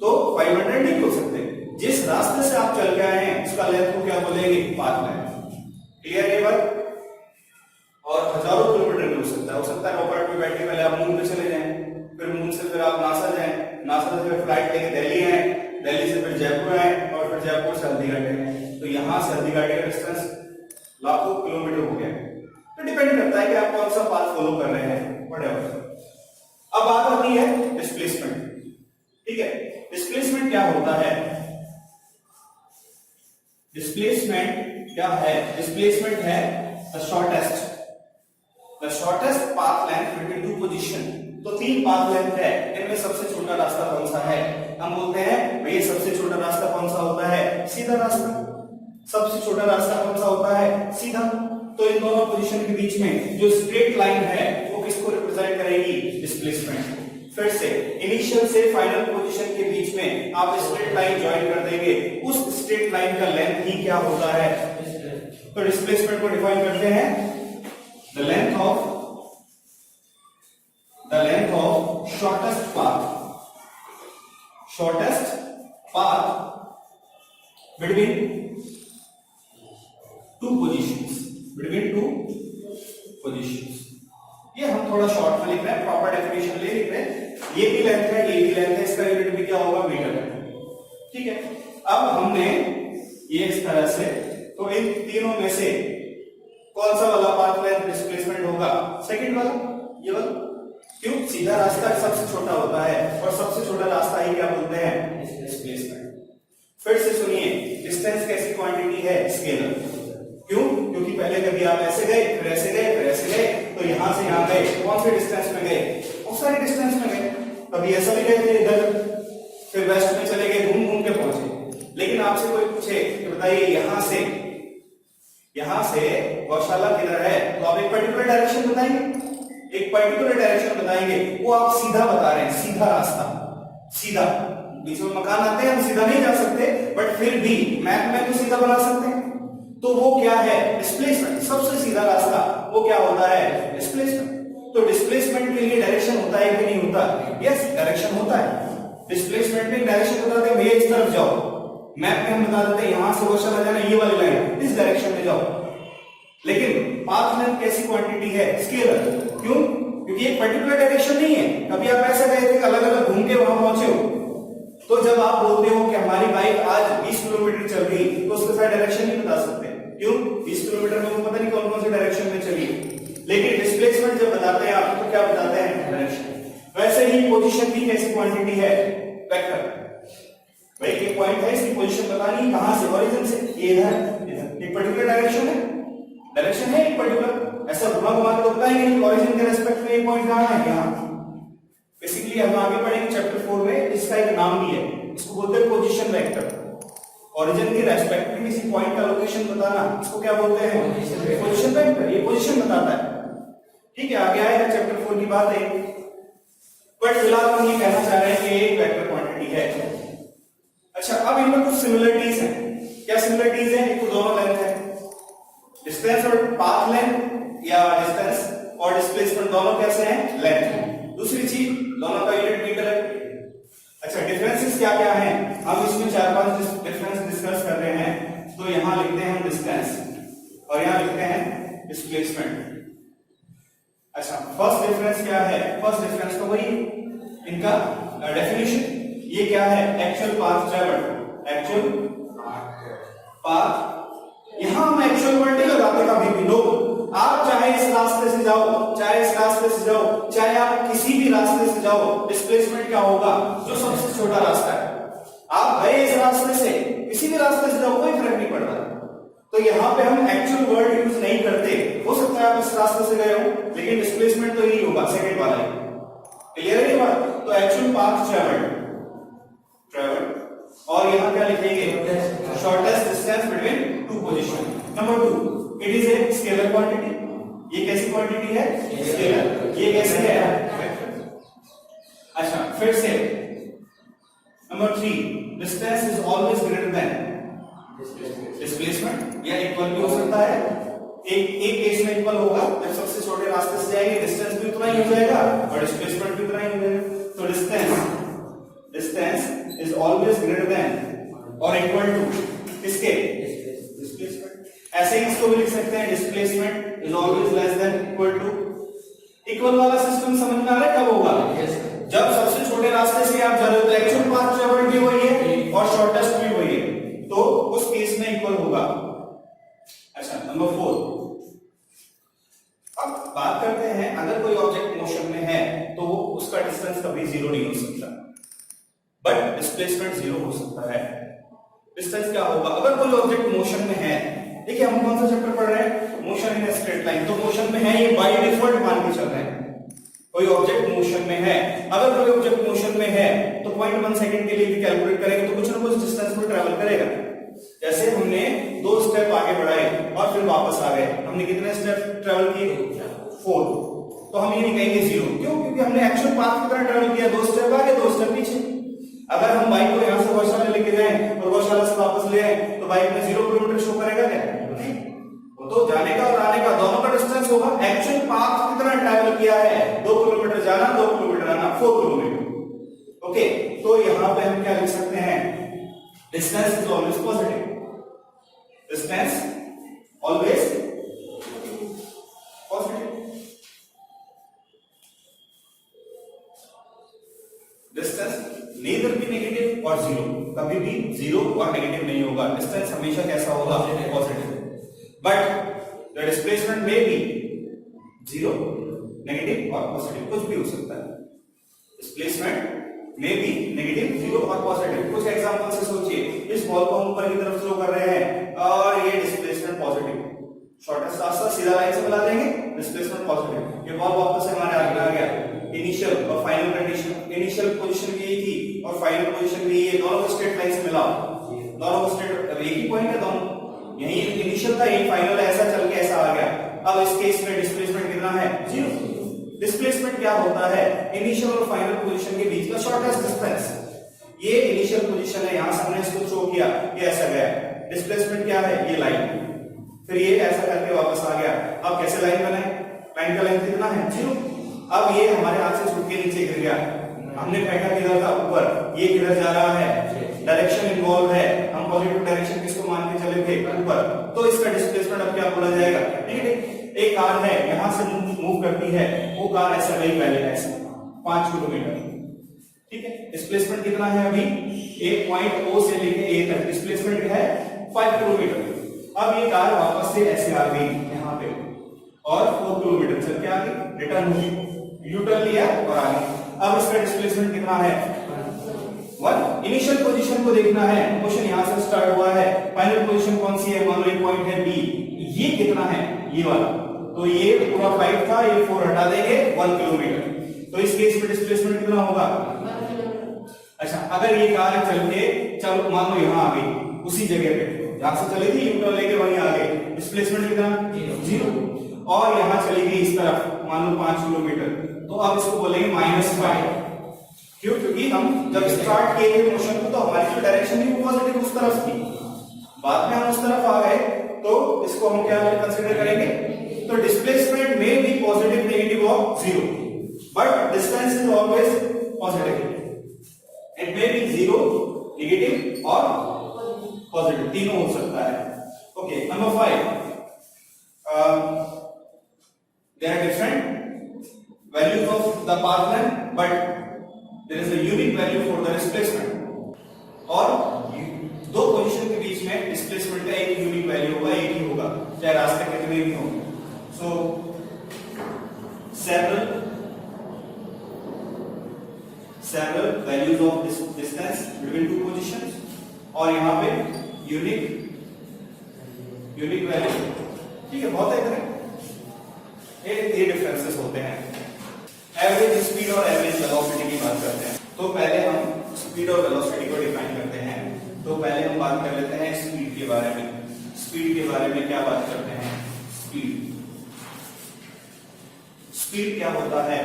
तो 500 नहीं बोल सकते। जिस रास्ते से आप चल के आए हैं उसका लेंथ को क्या बोलेंगे, पाथ लेंथ। क्लियर है बात? और हजारों किलोमीटर हो सकता है रॉकेट में बैठ के पहले आप मून पे चले जाएं, फिर मून से फिर आप नासा जाएं, नासा से फिर फ्लाइट लेके दिल्ली आए, दिल्ली से फिर जयपुर आए, और फिर जयपुर से हल्दीघाटी आए। तो यहां से हल्दीघाटी का डिस्टेंस लाखों किलोमीटर हो गया। तो डिपेंड करता है कि आप कौन सा पाथ फॉलो कर रहे हैं, व्हाटएवर। अब बात आती है डिस्प्लेसमेंट, ठीक है। डिस्प्लेसमेंट क्या होता है, डिस्प्लेसमेंट क्या है, डिस्प्लेसमेंट है the shortest path length between two position. तो 3 पाथ लेंथ है, इनमें सबसे छोटा रास्ता कौन सा है, हम बोलते हैं भैया सबसे छोटा रास्ता कौन सा होता है, सीधा रास्ता। सबसे छोटा रास्ता कौन सा होता है, सीधा। तो इन दोनों पोजीशन के बीच में जो स्ट्रेट लाइन है वो किसको रिप्रेजेंट करेगी, डिस्प्लेसमेंट। फिर से इनिशियल से फाइनल पोजीशन के बीच में आप स्ट्रेट लाइन ज्वाइन कर देंगे, उस स्ट्रेट लाइन का लेंथ ही क्या होता है, तो डिस्प्लेसमेंट को डिफाइन करते हैं the length of shortest path between two positions. ये हम थोड़ा शॉर्ट में लिख रहे हैं, प्रॉपर डेफिनेशन ले लिख रहे हैं। ये भी लेंथ है, ये भी लेंथ है, इसका यूनिट भी क्या होगा, मीटर है, ठीक है। अब हमने ये इस तरह से तो इन तीनों में से कौन सा वाला पाथ लेंथ डिस्प्लेसमेंट होगा? सेकंड वाला, ये वाला। क्यों? सीधा रास्ता सबसे छोटा होता है और सबसे छोटा रास्ता ही क्या बोलते हैं? डिस्प्लेसमेंट। फिर से सुनिए, डिस्टेंस कैसी क्वांटिटी है? स्केलर। क्यों? क्योंकि पहले कभी आप ऐसे गए, फिर ऐसे गए, फिर ऐसे गए, तो यहां से यहां गए, कौन से डिस्टेंस में गए? बहुत सारे डिस्टेंस में गए। कभी ऐसा भी गए थे इधर, फिर वेस्ट में चले गए, घूम घूम के पहुंचे। लेकिन आपसे कोई पूछे कि बताइए यहां से गौशाला किधर है, तो आप एक पर्टिकुलर डायरेक्शन बताएंगे, एक पर्टिकुलर डायरेक्शन बताएंगे, वो आप सीधा बता रहे हैं, सीधा रास्ता, सीधा। बीच में मकान आते हैं, हम सीधा नहीं जा सकते, बट फिर भी मैप में तो सीधा बना सकते हैं। तो वो क्या है? डिस्प्लेसमेंट। सबसे सीधा रास्ता वो क्या होता है? डिस्प्लेसमेंट। तो डिस्प्लेसमेंट के लिए डायरेक्शन होता है कि नहीं होता? यस, डायरेक्शन होता है। डिस्प्लेसमेंट में डायरेक्शन बताते हैं, भैया इस तरफ जाओ। मैप में हम बता देते हैं यहां से गौशाला जाना, ये वाली लाइन, इस डायरेक्शन में जाओ। लेकिन पाथ लेंथ कैसी क्वांटिटी है? स्केलर। क्यों? क्योंकि एक पर्टिकुलर डायरेक्शन नहीं है। कभी आप ऐसे गए थे, अलग अलग घूम के वहां पहुंचे हो, तो जब आप बोलते हो कि हमारी बाइक आज 20 किलोमीटर चल गई, तो उसके साथ डायरेक्शन नहीं बता सकते। क्यों? 20 किलोमीटर में वो पता नहीं कौन कौन से डायरेक्शन में चली। लेकिन डिस्प्लेसमेंट जब बताते हैं आपको, तो क्या बताते हैं? डायरेक्शन। वैसे ही पोजीशन की कैसी क्वांटिटी है? वेक्टर। भाई एक पॉइंट है, इसकी पोजीशन बतानी, कहां से? ओरिजिन से। ये इधर, एक पर्टिकुलर डायरेक्शन है, डायरेक्शन है एक पर्टिकुलर। ऐसा घुमा घुमा के बताएंगे नहीं, ओरिजिन के रेस्पेक्ट में ये पॉइंट कहां है? यहां। बेसिकली हम आगे पढ़ेंगे चैप्टर 4 में, इसका एक नाम भी है, इसको बोलते हैं पोजीशन वेक्टर। ओरिजिन के रेस्पेक्ट में किसी पॉइंट का लोकेशन बताना, इसको क्या बोलते हैं? Position vector. ये पोजीशन बताता है। ठीक है, आगे आएगा चैप्टर 4 की बात है, बट फिलहाल हम ये कहना चाह रहे हैं कि एक वेक्टर क्वांटिटी है। अच्छा, अब इनमें कुछ सिमिलरिटीज हैं। क्या सिमिलरिटीज हैं? एक तो दोनों लेंथ है, डिस्टेंस और पाथ लेंथ, या डिस्टेंस और डिस्प्लेसमेंट दोनों कैसे हैं? लेंथ। दूसरी चीज, दोनों का यूनिट मीटर है। अच्छा, डिफरेंसेस क्या क्या हैं? हम इसमें 4-5 डिफरेंस डिस्कस कर रहे हैं। तो यहां लिखते हैं हम डिस्टेंस और यहां लिखते हैं डिस्प्लेसमेंट। अच्छा, फर्स्ट डिफरेंस क्या है? फर्स्ट डिफरेंस तो वही इनका डेफिनेशन। ये क्या है? Actual path travelled. Actual path, यहां हम एक्चुअल वर्ड नहीं लगाते कभी भी। लोग, आप चाहे इस रास्ते से जाओ, चाहे इस रास्ते से जाओ, चाहे आप किसी भी रास्ते से जाओ, डिस्प्लेसमेंट क्या होगा? जो सबसे छोटा रास्ता है। आप गए इस रास्ते से, किसी भी रास्ते से जाओ, कोई फर्क नहीं पड़ रहा। तो यहां पे हम एक्चुअल वर्ड यूज नहीं करते। हो सकता है आप इस रास्ते से गए हो, लेकिन डिस्प्लेसमेंट तो यही होगा, सेकंड वाला है। क्लियर है ये बात? तो एक्चुअल पाथ ट्रैवल्ड, और यहां क्या लिखेंगे? Shortest distance between two position. Number 2, it is a scalar quantity. ये कैसी क्वांटिटी है? स्केलर। ये कैसे है? अच्छा, फिर से number 3, distance is always greater then displacement, या इक्वल भी हो सकता है। एक केस में इक्वल होगा, जब सबसे छोटे रास्ते से जाएंगे डिस्टेंस भी उतना ही हो जाएगा और डिस्प्लेसमेंट भी उतना ही हो जाएगा। तो distance is always greater than और इक्वल टू किसके? डिस्प्लेसमेंट। ऐसे ही इसको भी लिख सकते हैं, displacement is always less than equal to. Equal वाला सिस्टम समझ में आ रहा है? कब होगा? जब सबसे छोटे रास्ते से आप जा रहे हो, तो एक्चुअल पाथ ट्रैवल्ड भी वही है और शॉर्टेस्ट भी वही है, तो उस केस में इक्वल होगा। अच्छा, नंबर 4, अब बात करते हैं, अगर कोई ऑब्जेक्ट मोशन में है तो उसका डिस्टेंस कभी 0 नहीं हो सकता, बट डिस्प्लेसमेंट 0 हो सकता है। डिस्टेंस क्या होगा? अगर कोई ऑब्जेक्ट मोशन में है, देखिए हम कौन सा चैप्टर पढ़ रहे हैं? Motion in straight line. तो मोशन में है, ये बाय डिफॉल्ट मान के चल रहे हैं। कोई ऑब्जेक्ट मोशन में है, अगर कोई ऑब्जेक्ट मोशन में है तो 0.1 सेकंड के लिए भी कैलकुलेट करेंगे तो कुछ ना कुछ डिस्टेंस पर ट्रैवल करेगा। जैसे हमने 2 स्टेप आगे बढ़ाए और फिर वापस आ गए, हमने कितने स्टेप ट्रैवल किए? 4। तो हम ये नहीं कहेंगे 0। क्यों? क्योंकि हमने एक्चुअल पाथ की तरह ट्रैवल किया, 2 स्टेप आगे 2 स्टेप पीछे। अगर हम बाइक को यहां से गौशाला लेके जाएं और गौशाला से वापस ले आए तो बाइक में 0 किलोमीटर शो करेगा क्या? नहीं। वो तो जाने का और आने का दोनों का डिस्टेंस होगा। एक्चुअल पाथ की तरह ट्रैवल किया है, 2 किलोमीटर जाना, 2 किलोमीटर आना, 4 किलोमीटर। ओके, तो यहां पे हम क्या लिख सकते हैं? Distance is always positive. Distance always positive. Distance neither भी नेगेटिव और 0, कभी भी 0 और नेगेटिव नहीं होगा। डिस्टेंस हमेशा कैसा होगा? पॉजिटिव। बट द डिस्प्लेसमेंट में भी जीरो, नेगेटिव और पॉजिटिव कुछ भी हो सकता है। डिस्प्लेसमेंट में भी नेगेटिव, जीरो और पॉजिटिव। कुछ एग्जांपल से सोचिए, इस बॉल को हम ऊपर की तरफ थ्रो कर रहे हैं और ये डिस्प्लेसमेंट पॉजिटिव, शॉर्टेस्ट रास्ता सीधा लाइन से मिला देंगे, डिस्प्लेसमेंट पॉजिटिव। ये बॉल वापस से हमारे आगे आ गया। इनिशियल और फाइनल कंडीशन, इनिशियल पोजीशन भी यही थी और फाइनल पोजीशन भी ये, दोनों को स्ट्रेट लाइन से मिला, दोनों को स्ट्रेट, एक ही पॉइंट है दोनों, यही इनिशियल था यही फाइनल है, ऐसा चल के ऐसा आ गया। अब इस केस में डिस्प्लेसमेंट कितना है? जीरो। डिस्प्लेसमेंट क्या होता है? इनिशियल और फाइनल पोजीशन के बीच का शॉर्टेस्ट डिस्टेंस। ये इनिशियल पोजीशन है, यहां से हमने इसको थ्रो किया, ये ऐसा गया। डिस्प्लेसमेंट क्या है? ये लाइन, फिर ये ऐसा करके वापस आ गया। अब कैसे लाइन बनाए? लाइन का लेंथ कितना है? जीरो। अब ये हमारे हाथ से छूट के नीचे गिर गया, हमने फेंका किधर था? ऊपर, ये किधर जा रहा है? डायरेक्शन इन्वॉल्व है, हम पॉजिटिव डायरेक्शन किसको मान के चले थे? ऊपर, तो इसका डिस्प्लेसमेंट अब क्या बोला जाएगा? नेगेटिव। एक कार है यहां से मूव करती है, वो कार ऐसा गई पहले ऐसे 5 किलोमीटर, ठीक है। डिस्प्लेसमेंट कितना है अभी? एक पॉइंट O से लेके A तक डिस्प्लेसमेंट है 5 किलोमीटर। अब ये कार वापस से ऐसे आ गई यहाँ पे और 4 किलोमीटर चल के आ गई, रिटर्न हुई, यू टर्न लिया और आ गई। अब इसका डिस्प्लेसमेंट कितना है? 1। इनिशियल पोजीशन को देखना है, क्वेश्चन यहां से स्टार्ट हुआ है, फाइनल पोजीशन कौन सी है? मान लो एक पॉइंट है B, ये कितना है? ये वाला, तो ये पूरा 5 था, ये 4 हटा देंगे, 1 किलोमीटर। तो इस केस में डिस्प्लेसमेंट कितना होगा? अच्छा, अगर ये कार चल के, चलो मान लो यहां आ गई, उसी जगह पे जहां से चली थी, यू टर्न लेके वहीं आ गई, डिस्प्लेसमेंट कितना? जीरो। और यहां चली गई इस तरफ, मान लो 5 किलोमीटर, तो अब इसको बोलेंगे -5। क्यों? क्योंकि हम जब स्टार्ट किए थे मोशन को, तो हमारी जो डायरेक्शन थी वो पॉजिटिव उस तरफ थी, बाद में हम उस तरफ आ गए, तो इसको हम क्या कंसीडर करेंगे? तो डिस्प्लेसमेंट में भी पॉजिटिव, नेगेटिव और zero, but distance is always positive. It may be zero, negative और पॉजिटिव, तीनों हो सकता है। Okay, number 5, there are different values of the path length, but there is a unique value for the displacement. और दो position के बीच में displacement का एक यूनिक वैल्यू होगा, एक ही होगा, चाहे रास्ते कितने भी हो। So several values of this distance between two positions, और यहाँ पे यूनिक वैल्यू, ठीक है, बहुत है ये डिफरेंसेस होते हैं। एवरेज स्पीड और एवरेज वेलोसिटी की बात करते हैं, तो पहले हम स्पीड और वेलोसिटी को डिफाइन करते हैं। तो पहले हम बात कर लेते हैं स्पीड के बारे में। स्पीड के बारे में क्या बात करते हैं? स्पीड क्या होता है?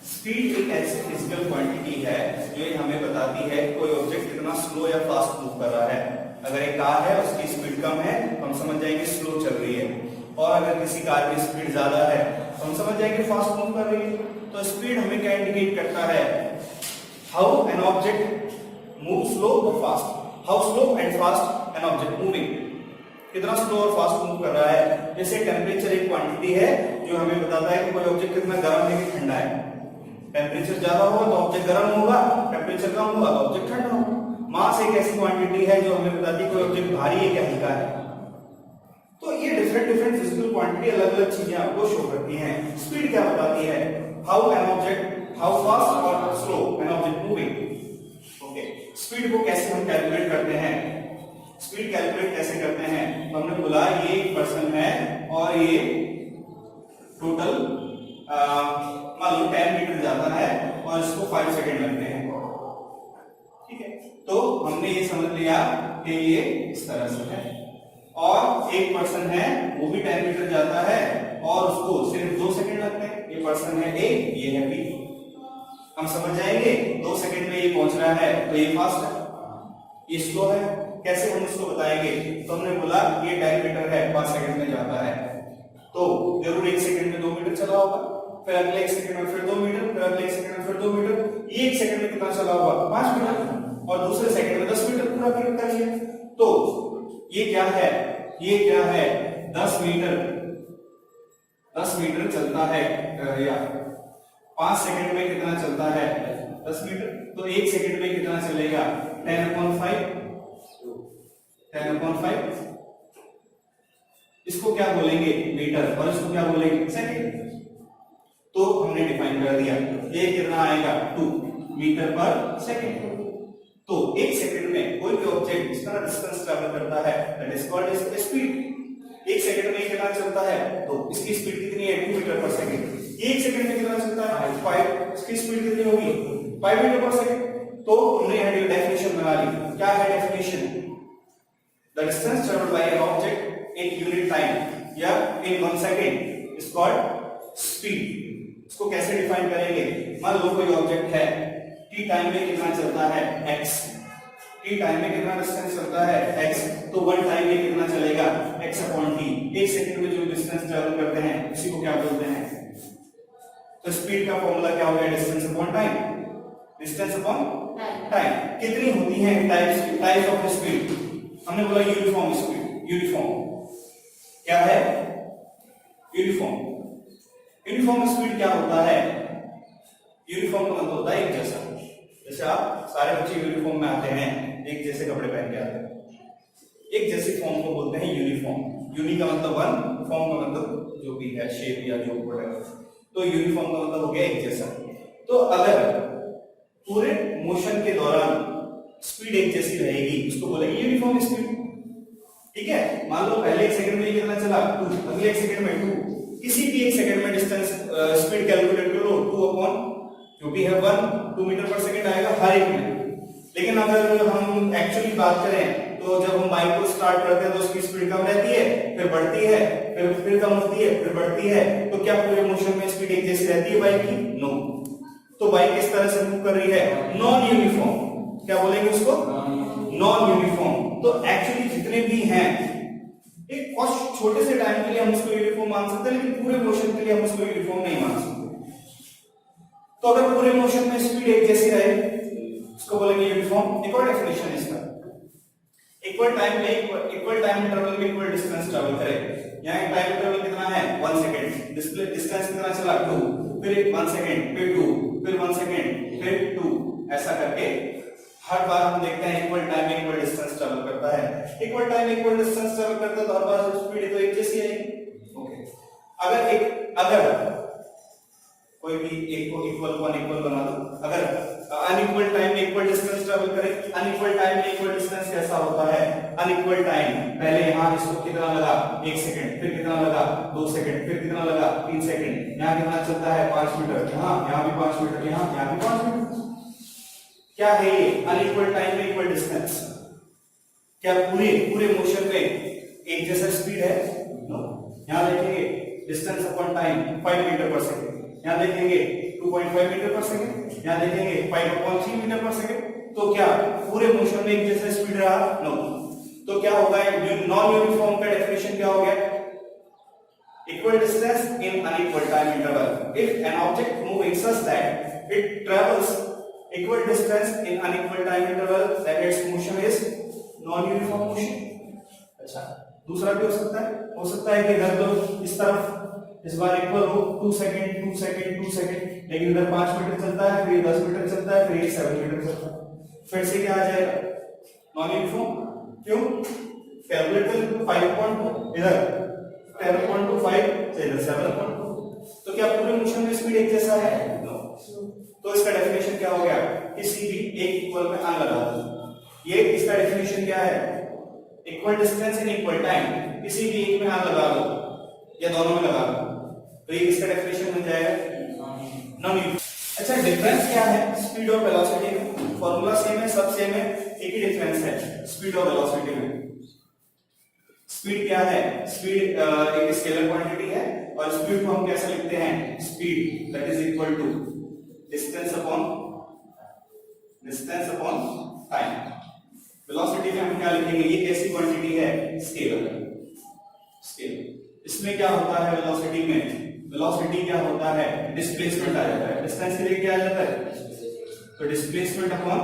स्पीड एक ऐसी फिजिकल क्वांटिटी है जो हमें बताती है कोई ऑब्जेक्ट कितना स्लो या फास्ट मूव कर रहा है। अगर एक कार है, उसकी स्पीड कम है, तो हम समझ जाएंगे स्लो चल रही है, और अगर किसी कार की स्पीड ज्यादा है तो हम समझ जाएंगे फास्ट मूव कर रही है। तो स्पीड हमें क्या इंडिकेट करता है? How an object move slow और fast, how slow and fast an object moving, कितना स्लो और फास्ट मूव कर रहा है। जैसे टेम्परेचर एक क्वांटिटी है जो हमें बताता है कि कोई ऑब्जेक्ट कितना गर्म है कि ठंडा है। टेम्परेचर ज्यादा होगा तो ऑब्जेक्ट गर्म होगा, टेम्परेचर कम होगा तो ऑब्जेक्ट ठंडा होगा। मास एक ऐसी क्वांटिटी है जो हमें बताती है कोई ऑब्जेक्ट भारी है क्या हल्का है। तो ये डिफरेंट फिजिकल क्वांटिटी अलग अलग चीजें आपको शो करती हैं। स्पीड क्या बताती है? How an object, how fast और slow an object moving. Okay, speed को कैसे हम कैलकुलेट करते हैं? स्पीड कैलकुलेट कैसे करते हैं? तो हमने बोला ये एक पर्सन है और ये टोटल मान लो 10 मीटर जाता है और इसको 5 सेकंड लगते हैं, ठीक है। तो हमने ये समझ लिया कि ये इस तरह से है, और एक पर्सन है वो भी 10 मीटर जाता है और उसको सिर्फ 2 सेकंड लगते हैं। ये पर्सन है A, ये है B। हम समझ जाएंगे 2 सेकंड में ये पहुंच रहा है तो ये फास्ट है, ये स्लो है। कैसे हम इसको बताएंगे? तो हमने बोला ये 10 मीटर है, 5 सेकंड में जाता है, तो जरूर 1 सेकंड में 2 मीटर चला होगा, फिर अगले 1 सेकंड में फिर 2 मीटर, फिर अगले 1 सेकंड में फिर 2 मीटर, ये 1 सेकंड में कितना चला होगा? 5 मीटर, और दूसरे सेकंड में 10 मीटर पूरा कर लिया। तो ये क्या है? ये क्या है? 10 मीटर चलता है, या 5 सेकंड में कितना चलता है? 10 मीटर। तो 1 सेकंड में कितना चलेगा? 10/5, इसको क्या बोलेंगे मीटर और इसको क्या बोलेंगे सेकंड। तो हमने डिफाइन कर दिया ये कितना आएगा 2 मीटर पर सेकंड। तो एक सेकंड में कोई भी ऑब्जेक्ट जितना डिस्टेंस ट्रैवल करता है that is called is speed. एक सेकंड में कितना चलता है तो इसकी स्पीड कितनी है 2 मीटर पर सेकंड। एक सेकंड में कितना चलता है 5, इसकी स्पीड कितनी होगी 5 मीटर पर सेकंड। तो हमने यहां डेफिनेशन बना ली। क्या है definition? The distance travelled bye an object in unit time या इन 1 सेकंड इज कॉल्ड स्पीड। इसको कैसे डिफाइन करेंगे? मान लो कोई ऑब्जेक्ट है t टाइम में कितना चलता है x, t टाइम में कितना डिस्टेंस चलता है x, तो 1 टाइम में कितना चलेगा x अपॉन t। एक सेकंड में जो डिस्टेंस ट्रैवल करते हैं उसी को क्या बोलते हैं? तो स्पीड का फॉर्मूला क्या हो गया? Distance upon time. Distance upon time. कितनी होती है टाइप्स ऑफ स्पीड? हमने बोला यूनिफॉर्म स्पीड। यूनिफॉर्म क्या है? यूनिफॉर्म। यूनिफॉर्म स्पीड क्या होता है? यूनिफॉर्म का मतलब होता है एक जैसा। जैसे आप सारे बच्चे यूनिफॉर्म में आते हैं, एक जैसे कपड़े पहन के आते हैं, एक जैसे फॉर्म को बोलते हैं यूनिफॉर्म। यूनि का मतलब वन, फॉर्म का मतलब जो भी है शेप या जो प्रोडक्ट। तो यूनिफॉर्म का मतलब हो गया एक जैसा। तो अगर पूरे मोशन के दौरान स्पीड एक जैसी रहेगी उसको बोलेंगे यूनिफॉर्म स्पीड। ठीक है, मान लो पहले एक सेकंड में कितना चला 2, अगले एक सेकंड में 2। किसी भी एक सेकंड में डिस्टेंस स्पीड कैलकुलेट करो 2 अपॉन जो भी है 2 मीटर पर सेकंड आएगा हर एक में। लेकिन अगर हम एक्चुअली बात करें तो जब हम बाइक को स्टार्ट करते हैं तो उसकी स्पीड कम रहती है, फिर बढ़ती है, फिर कम होती है, फिर बढ़ती है। तो क्या पूरे मोशन में स्पीड एक जैसी रहती है बाइक की? नो। तो बाइक किस तरह से मूव कर रही है? Non uniform. क्या बोलेंगे उसको? Non uniform. तो एक्चुअली जितने भी हैं एक छोटे से टाइम के लिए हम उसको यूनिफॉर्म मान सकते हैं, लेकिन पूरे मोशन के लिए हम उसको यूनिफॉर्म नहीं मान सकते। तो अगर पूरे मोशन में स्पीड एक जैसी रहे उसको बोलेंगे यूनिफॉर्म। एक और डेफिनेशन है इसका, इक्वल टाइम में इक्वल टाइम इंटरवल में इक्वल डिस्टेंस ट्रैवल करे। यहाँ टाइम इंटरवल कितना है 1 सेकंड, डिस्प्ले डिस्टेंस कितना चला 2, फिर 1 सेकंड, फिर 2, फिर 1 सेकंड, फिर 2, ऐसा करके हर बार हम देखते हैं इक्वल टाइम में इक्वल डिस्टेंस ट्रैवल करता है। इक्वल टाइम में इक्वल डिस्टेंस ट्रैवल करता है तो हर बार स्पीड तो एक जैसी आएगी। ओके, अगर कोई भी एक को इक्वल को अनइक्वल बना दो। अगर अनइक्वल टाइम में इक्वल डिस्टेंस ट्रैवल करे, अनइक्वल टाइम में इक्वल डिस्टेंस कैसा होता है? अनइक्वल टाइम पहले यहां इसको कितना लगा 1 सेकंड, फिर कितना लगा 2 सेकंड, फिर कितना लगा 3 सेकंड। यहां कितना चलता है 5 मीटर, यहां भी 5 मीटर, यहां भी 5 मीटर। क्या है ये? अनइक्वल टाइम में इक्वल डिस्टेंस। क्या पूरे मोशन में एक जैसा स्पीड है? नो। यहां देखेंगे डिस्टेंस अपॉन टाइम 5 मीटर पर सेकंड, यहां देखेंगे 2.5 मीटर पर सेकंड, यहां देखेंगे 5.3 मीटर पर सेकंड। तो क्या पूरे मोशन में एक जैसा स्पीड रहा? नो। तो क्या होगा? नॉन यूनिफॉर्म का डेफिनेशन क्या हो गया? Equal distance in unequal time interval if N object moving such that it travels equal distance in unequal time interval that it's motion is non uniform motion. अच्छा, दूसरा भी हो सकता है कि इधर तो इस तरफ इस बार इक्वल हो 2 सेकंड 2 सेकंड 2 सेकंड, लेकिन इधर 5 मीटर चलता है, फिर 10 मीटर चलता है, फिर 7 मीटर चलता है। फिर से क्या आ जाएगा? Non uniform. क्यों? कैलकुलेट कर 5.2 इधर 10.25 से इधर 7.2। तो क्या पूरे मोशन में स्पीड एक जैसा है? नो। तो इसका डेफिनेशन क्या हो गया? किसी भी एक इक्वल में अन लगा दो। ये इसका डेफिनेशन क्या है? Equal distance in equal time, किसी भी एक में अन लगा दो या दोनों में लगा दो, तो ये इसका डेफिनेशन बन जाएगा नॉन यूनिफॉर्म। अच्छा, डिफरेंस क्या है स्पीड और वेलोसिटी में? फॉर्मूला सेम है, सब सेम है, एक ही डिफरेंस है स्पीड और वेलोसिटी में। स्पीड क्या है? स्पीड एक स्केलर क्वांटिटी है और स्पीड को हम कैसे लिखते हैं? Speed that is equal to distance upon time. Velocity में हम क्या लिखेंगे? ये कैसी क्वांटिटी है? स्केलर। इसमें क्या होता है? वेलोसिटी में वेलोसिटी क्या होता है? डिस्प्लेसमेंट आ जाता है। डिस्टेंस के लिए क्या आ जाता है? तो डिस्प्लेसमेंट अपॉन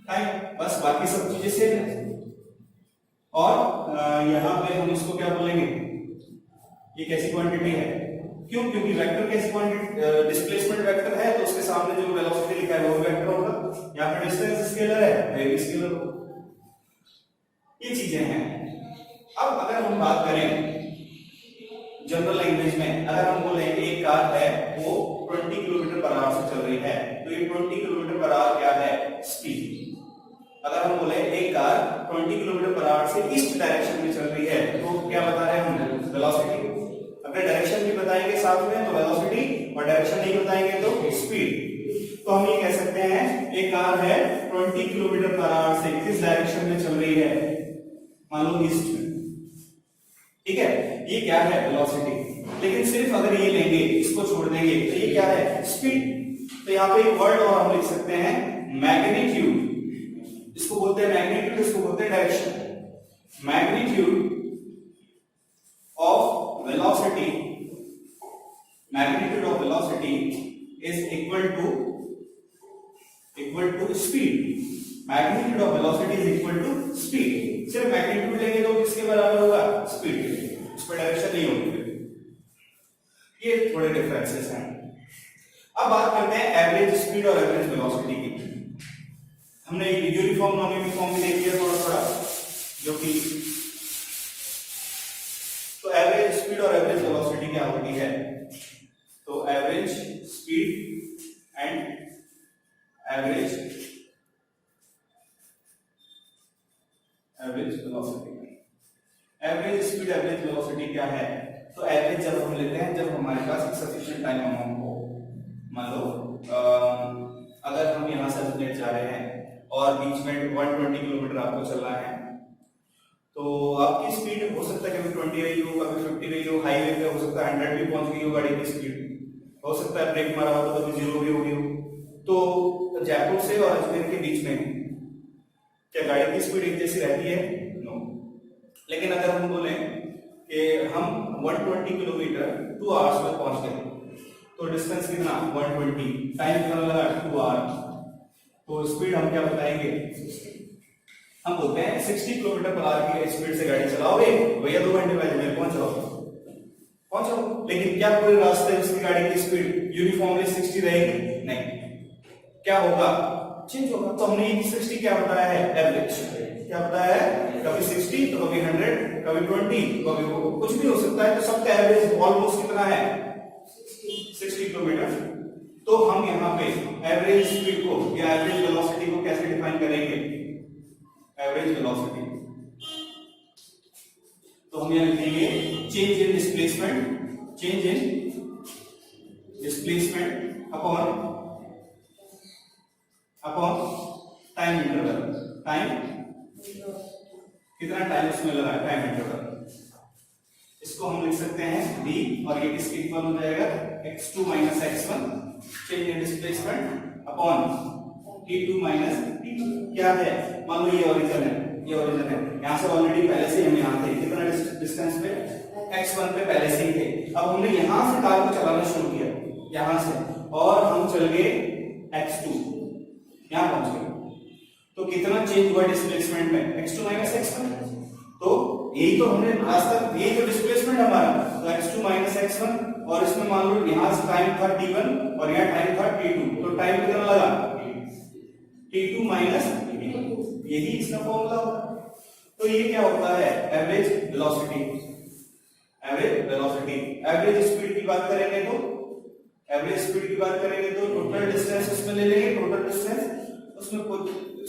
टाइम, बस बाकी सब चीजें सेम है। और यहां पे हम इसको क्या बोलेंगे? ये कैसी क्वांटिटी है? क्यों? क्योंकि वेक्टर कैसी क्वांटिटी? डिस्प्लेसमेंट वेक्टर है तो उसके सामने जो वेलोसिटी लिखा है वो वेक्टर होगा। यहां पे डिस्टेंस स्केलर है, ये भी स्केलर होगा। ये चीजें हैं। अब अगर हम बात करें जनरल लैंग्वेज में, अगर हम बोले एक कार है वो 20 किलोमीटर पर आवर से चल रही है, तो ये 20 किलोमीटर पर आवर क्या है? स्पीड। अगर हम बोले एक कार 20 किलोमीटर पर आवर से ईस्ट डायरेक्शन में चल रही है, तो क्या बता रहे हैं हम? वेलोसिटी। अगर डायरेक्शन भी बताएंगे साथ में तो वेलोसिटी, और डायरेक्शन नहीं बताएंगे तो स्पीड। तो हम ये कह सकते हैं एक कार है 20 किलोमीटर पर आवर से किस डायरेक्शन में चल रही है? मान लो ईस्ट में, ठीक है, ये क्या है? वेलोसिटी। लेकिन सिर्फ अगर ये लेंगे, इसको छोड़ देंगे, तो ये क्या है? स्पीड। तो यहाँ पे एक वर्ड और हम लिख सकते हैं मैग्नीट्यूड। इसको बोलते हैं मैग्नीट्यूड, इसको बोलते हैं direction. Magnitude of velocity, magnitude of velocity is equal to speed. Magnitude of velocity is equal to speed. सिर्फ मैग्नीट्यूड लेंगे तो किसके बराबर होगा? स्पीड के। इस पर डायरेक्शन नहीं होगी। ये थोड़े डिफरेंसेस हैं। अब बात करते हैं एवरेज स्पीड और एवरेज वेलोसिटी की। हमने यूनिफॉर्म नॉन यूनिफॉर्म भी देख लिया थोड़ा, जो कि तो एवरेज स्पीड और एवरेज वेलोसिटी क्या होती है? तो average speed and average velocity. Average speed average velocity क्या है? तो एवरेज जब हम लेते हैं जब हमारे पास एक सफिशिएंट टाइम अमाउंट हो। मान लो अगर हम यहां से लेट जा रहे हैं और बीच में 120 किलोमीटर आपको चलना है, तो आपकी स्पीड हो सकता है कभी 20 रही हो, कभी 50 रही हो, हाईवे पे हो सकता है 100 भी पहुंच गई हो गाड़ी की स्पीड, हो सकता है ब्रेक मारा हो तो कभी 0 भी हो गई हो। तो जयपुर से और अजमेर के बीच में क्या गाड़ी की स्पीड एक जैसी रहती है? नो। लेकिन अगर हम बोले कि हम 120 किलोमीटर 2 आवर्स में पहुंच गए, तो डिस्टेंस कितना? 120, टाइम कितना लगा? 2 आवर्स। तो स्पीड हम क्या बताएंगे? हम बोलते हैं 60 किलोमीटर पर आवर की स्पीड से गाड़ी चलाओगे भैया 2 घंटे में अजमेर पहुंचो। लेकिन क्या पूरे रास्ते उसकी गाड़ी की स्पीड यूनिफॉर्मली 60 रहेगी? नहीं। क्या होगा? चेंज होगा। तो हमने ये 60 क्या बताया है? एवरेज। क्या बताया है? कभी 60 तो कभी 100, कभी 20, कभी वो कुछ भी हो सकता है। तो सबका एवरेज ऑलमोस्ट कितना है? 60 किलोमीटर। तो हम यहाँ पे एवरेज स्पीड को या एवरेज वेलोसिटी को कैसे डिफाइन करेंगे? एवरेज वेलोसिटी तो हम यहाँ लिखेंगे change in displacement upon time interval. Time कितना टाइम उसमें लगा? Time interval. इसको हम लिख सकते हैं d, और ये किसके इक्वल हो जाएगा? x2 minus x1 change in displacement upon t2 minus t2। क्या है? मान लो ये ओरिजिन है, यहां से ऑलरेडी पहले से हम यहां थे, कितना डिस्टेंस पे? x1 पे पहले से ही थे। अब हमने यहां से कार को चलाना शुरू किया, यहां से, और हम चल गए x2, यहां पहुंच गए। तो कितना चेंज हुआ डिस्प्लेसमेंट में? x2 minus x1। तो यही तो हमने आज तक, यही तो डिस्प्लेसमेंट हमारा। तो x2 माइनस x1, और इसमें मान लो यहां से टाइम था t1 और यहां टाइम था t2, तो टाइम कितना लगा? t2 माइनस t2, यही इसका फॉर्मूला होता है। तो ये क्या होता है? Average velocity. एवरेज स्पीड की बात करेंगे तो टोटल डिस्टेंस इसमें ले लेंगे, टोटल डिस्टेंस, उसमें कुछ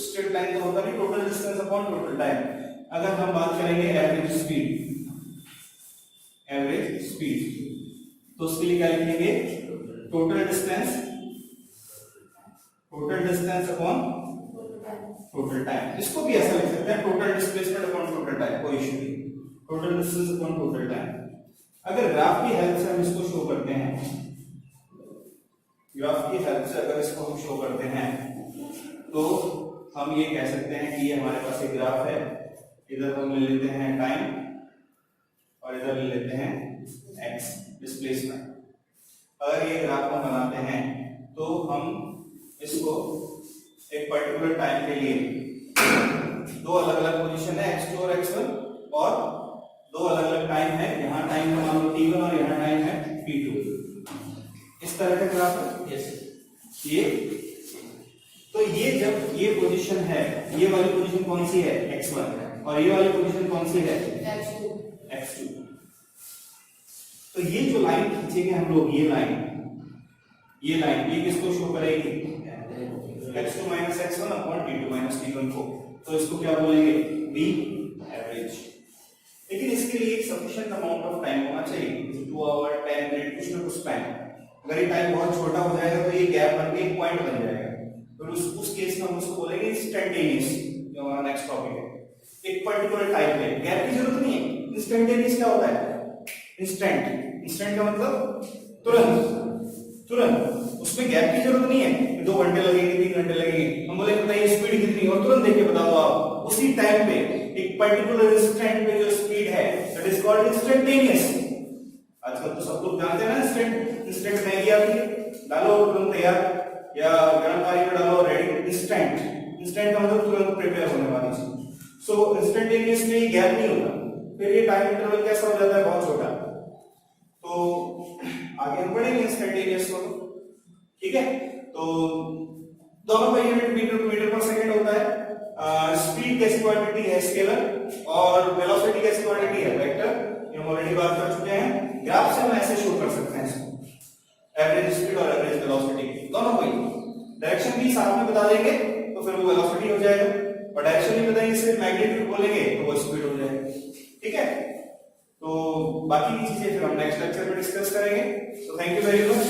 स्ट्रेट लाइन तो होता नहीं, total distance upon total time. अगर हम बात करेंगे एवरेज स्पीड तो उसके लिए क्या लिखेंगे? Total distance upon total time. इसको भी ऐसा लिख सकते हैं total displacement upon total time, कोई इशू नहीं। Total distance upon total time. अगर ग्राफ की हेल्प से हम इसको शो करते हैं, अगर इसको हम शो करते हैं तो हम ये कह सकते हैं कि ये हमारे पास एक ग्राफ है, इधर हम ले लेते हैं टाइम और इधर ले लेते हैं x डिस्प्लेसमेंट। अगर ये ग्राफ हम बनाते हैं तो हम इसको एक पर्टिकुलर टाइम के लिए दो अलग अलग पोजीशन है x2 और x1, और दो अलग अलग टाइम है, यहाँ टाइम है मान लो t1 और यहाँ टाइम है t2। इस तरह का ग्राफ है। यस, ये तो ये जब ये पोजीशन है, ये वाली पोजीशन कौन सी है? x1, और ये वाली पोजीशन कौन सी है? x2। तो ये जो लाइन खींचेंगे हम लोग, ये लाइन ये किसको शो करेगी, x2 minus x1 upon t2 minus t1 को। तो इसको क्या बोलेंगे, b एवरेज। लेकिन इसके लिए एक सफिशिएंट अमाउंट ऑफ टाइम होना चाहिए, 2 आवर 10 मिनट कुछ ना कुछ टाइम। अगर ये टाइम बहुत छोटा हो जाएगा तो ये गैप बन के एक पॉइंट बन जाएगा, तो उस केस में हम उसको बोलेंगे इंस्टेंटेनियस। जो हमारा नेक्स्ट टॉपिक है, एक पर्टिकुलर टाइम पे गैप की जरूरत नहीं है। इंस्टेंटेनियस क्या होता है, इंस्टेंट का मतलब तुरंत, उसमें गैप की जरूरत नहीं है 2 घंटे लगेंगे 3 घंटे लगेंगे। हम बोले बताइए स्पीड कितनी, और तुरंत देख के बता दो आप उसी टाइम पे, एक पर्टिकुलर इंस्टेंट पे जो स्पीड है, दैट इज कॉल्ड इंस्टेंटेनियस। आजकल तो सब लोग जानते हैं ना, इंस्टेंट मैगी आती है, डालो तुरंत तैयार, या गर्म पानी में डालो रेडी। इंस्टेंट का मतलब तुरंत प्रिपेयर होने वाली चीज। सो इंस्टेंटेनियस में गैप नहीं होता, फिर ये टाइम इंटरवल कैसा हो जाता है, बहुत छोटा। तो आगे हम पढ़ेंगे इंस्टेंटेनियस को, ठीक है। तो दोनों का यूनिट मीटर पर सेकंड होता है। स्पीड कैसी क्वांटिटी है, स्केलर, और वेलोसिटी कैसी क्वांटिटी है, वेक्टर। ये हम ऑलरेडी बात कर चुके हैं। ग्राफ से हम ऐसे शो कर सकते हैं इसको, एवरेज स्पीड और एवरेज वेलोसिटी दोनों को। डायरेक्शन भी साथ में बता देंगे तो फिर वो वेलोसिटी हो जाएगा, और डायरेक्शन नहीं बताएंगे सिर्फ मैग्नीट्यूड बोलेंगे तो वो स्पीड हो जाएगा, ठीक है। तो बाकी की चीजें फिर हम नेक्स्ट लेक्चर में डिस्कस करेंगे। तो थैंक यू वेरी मच।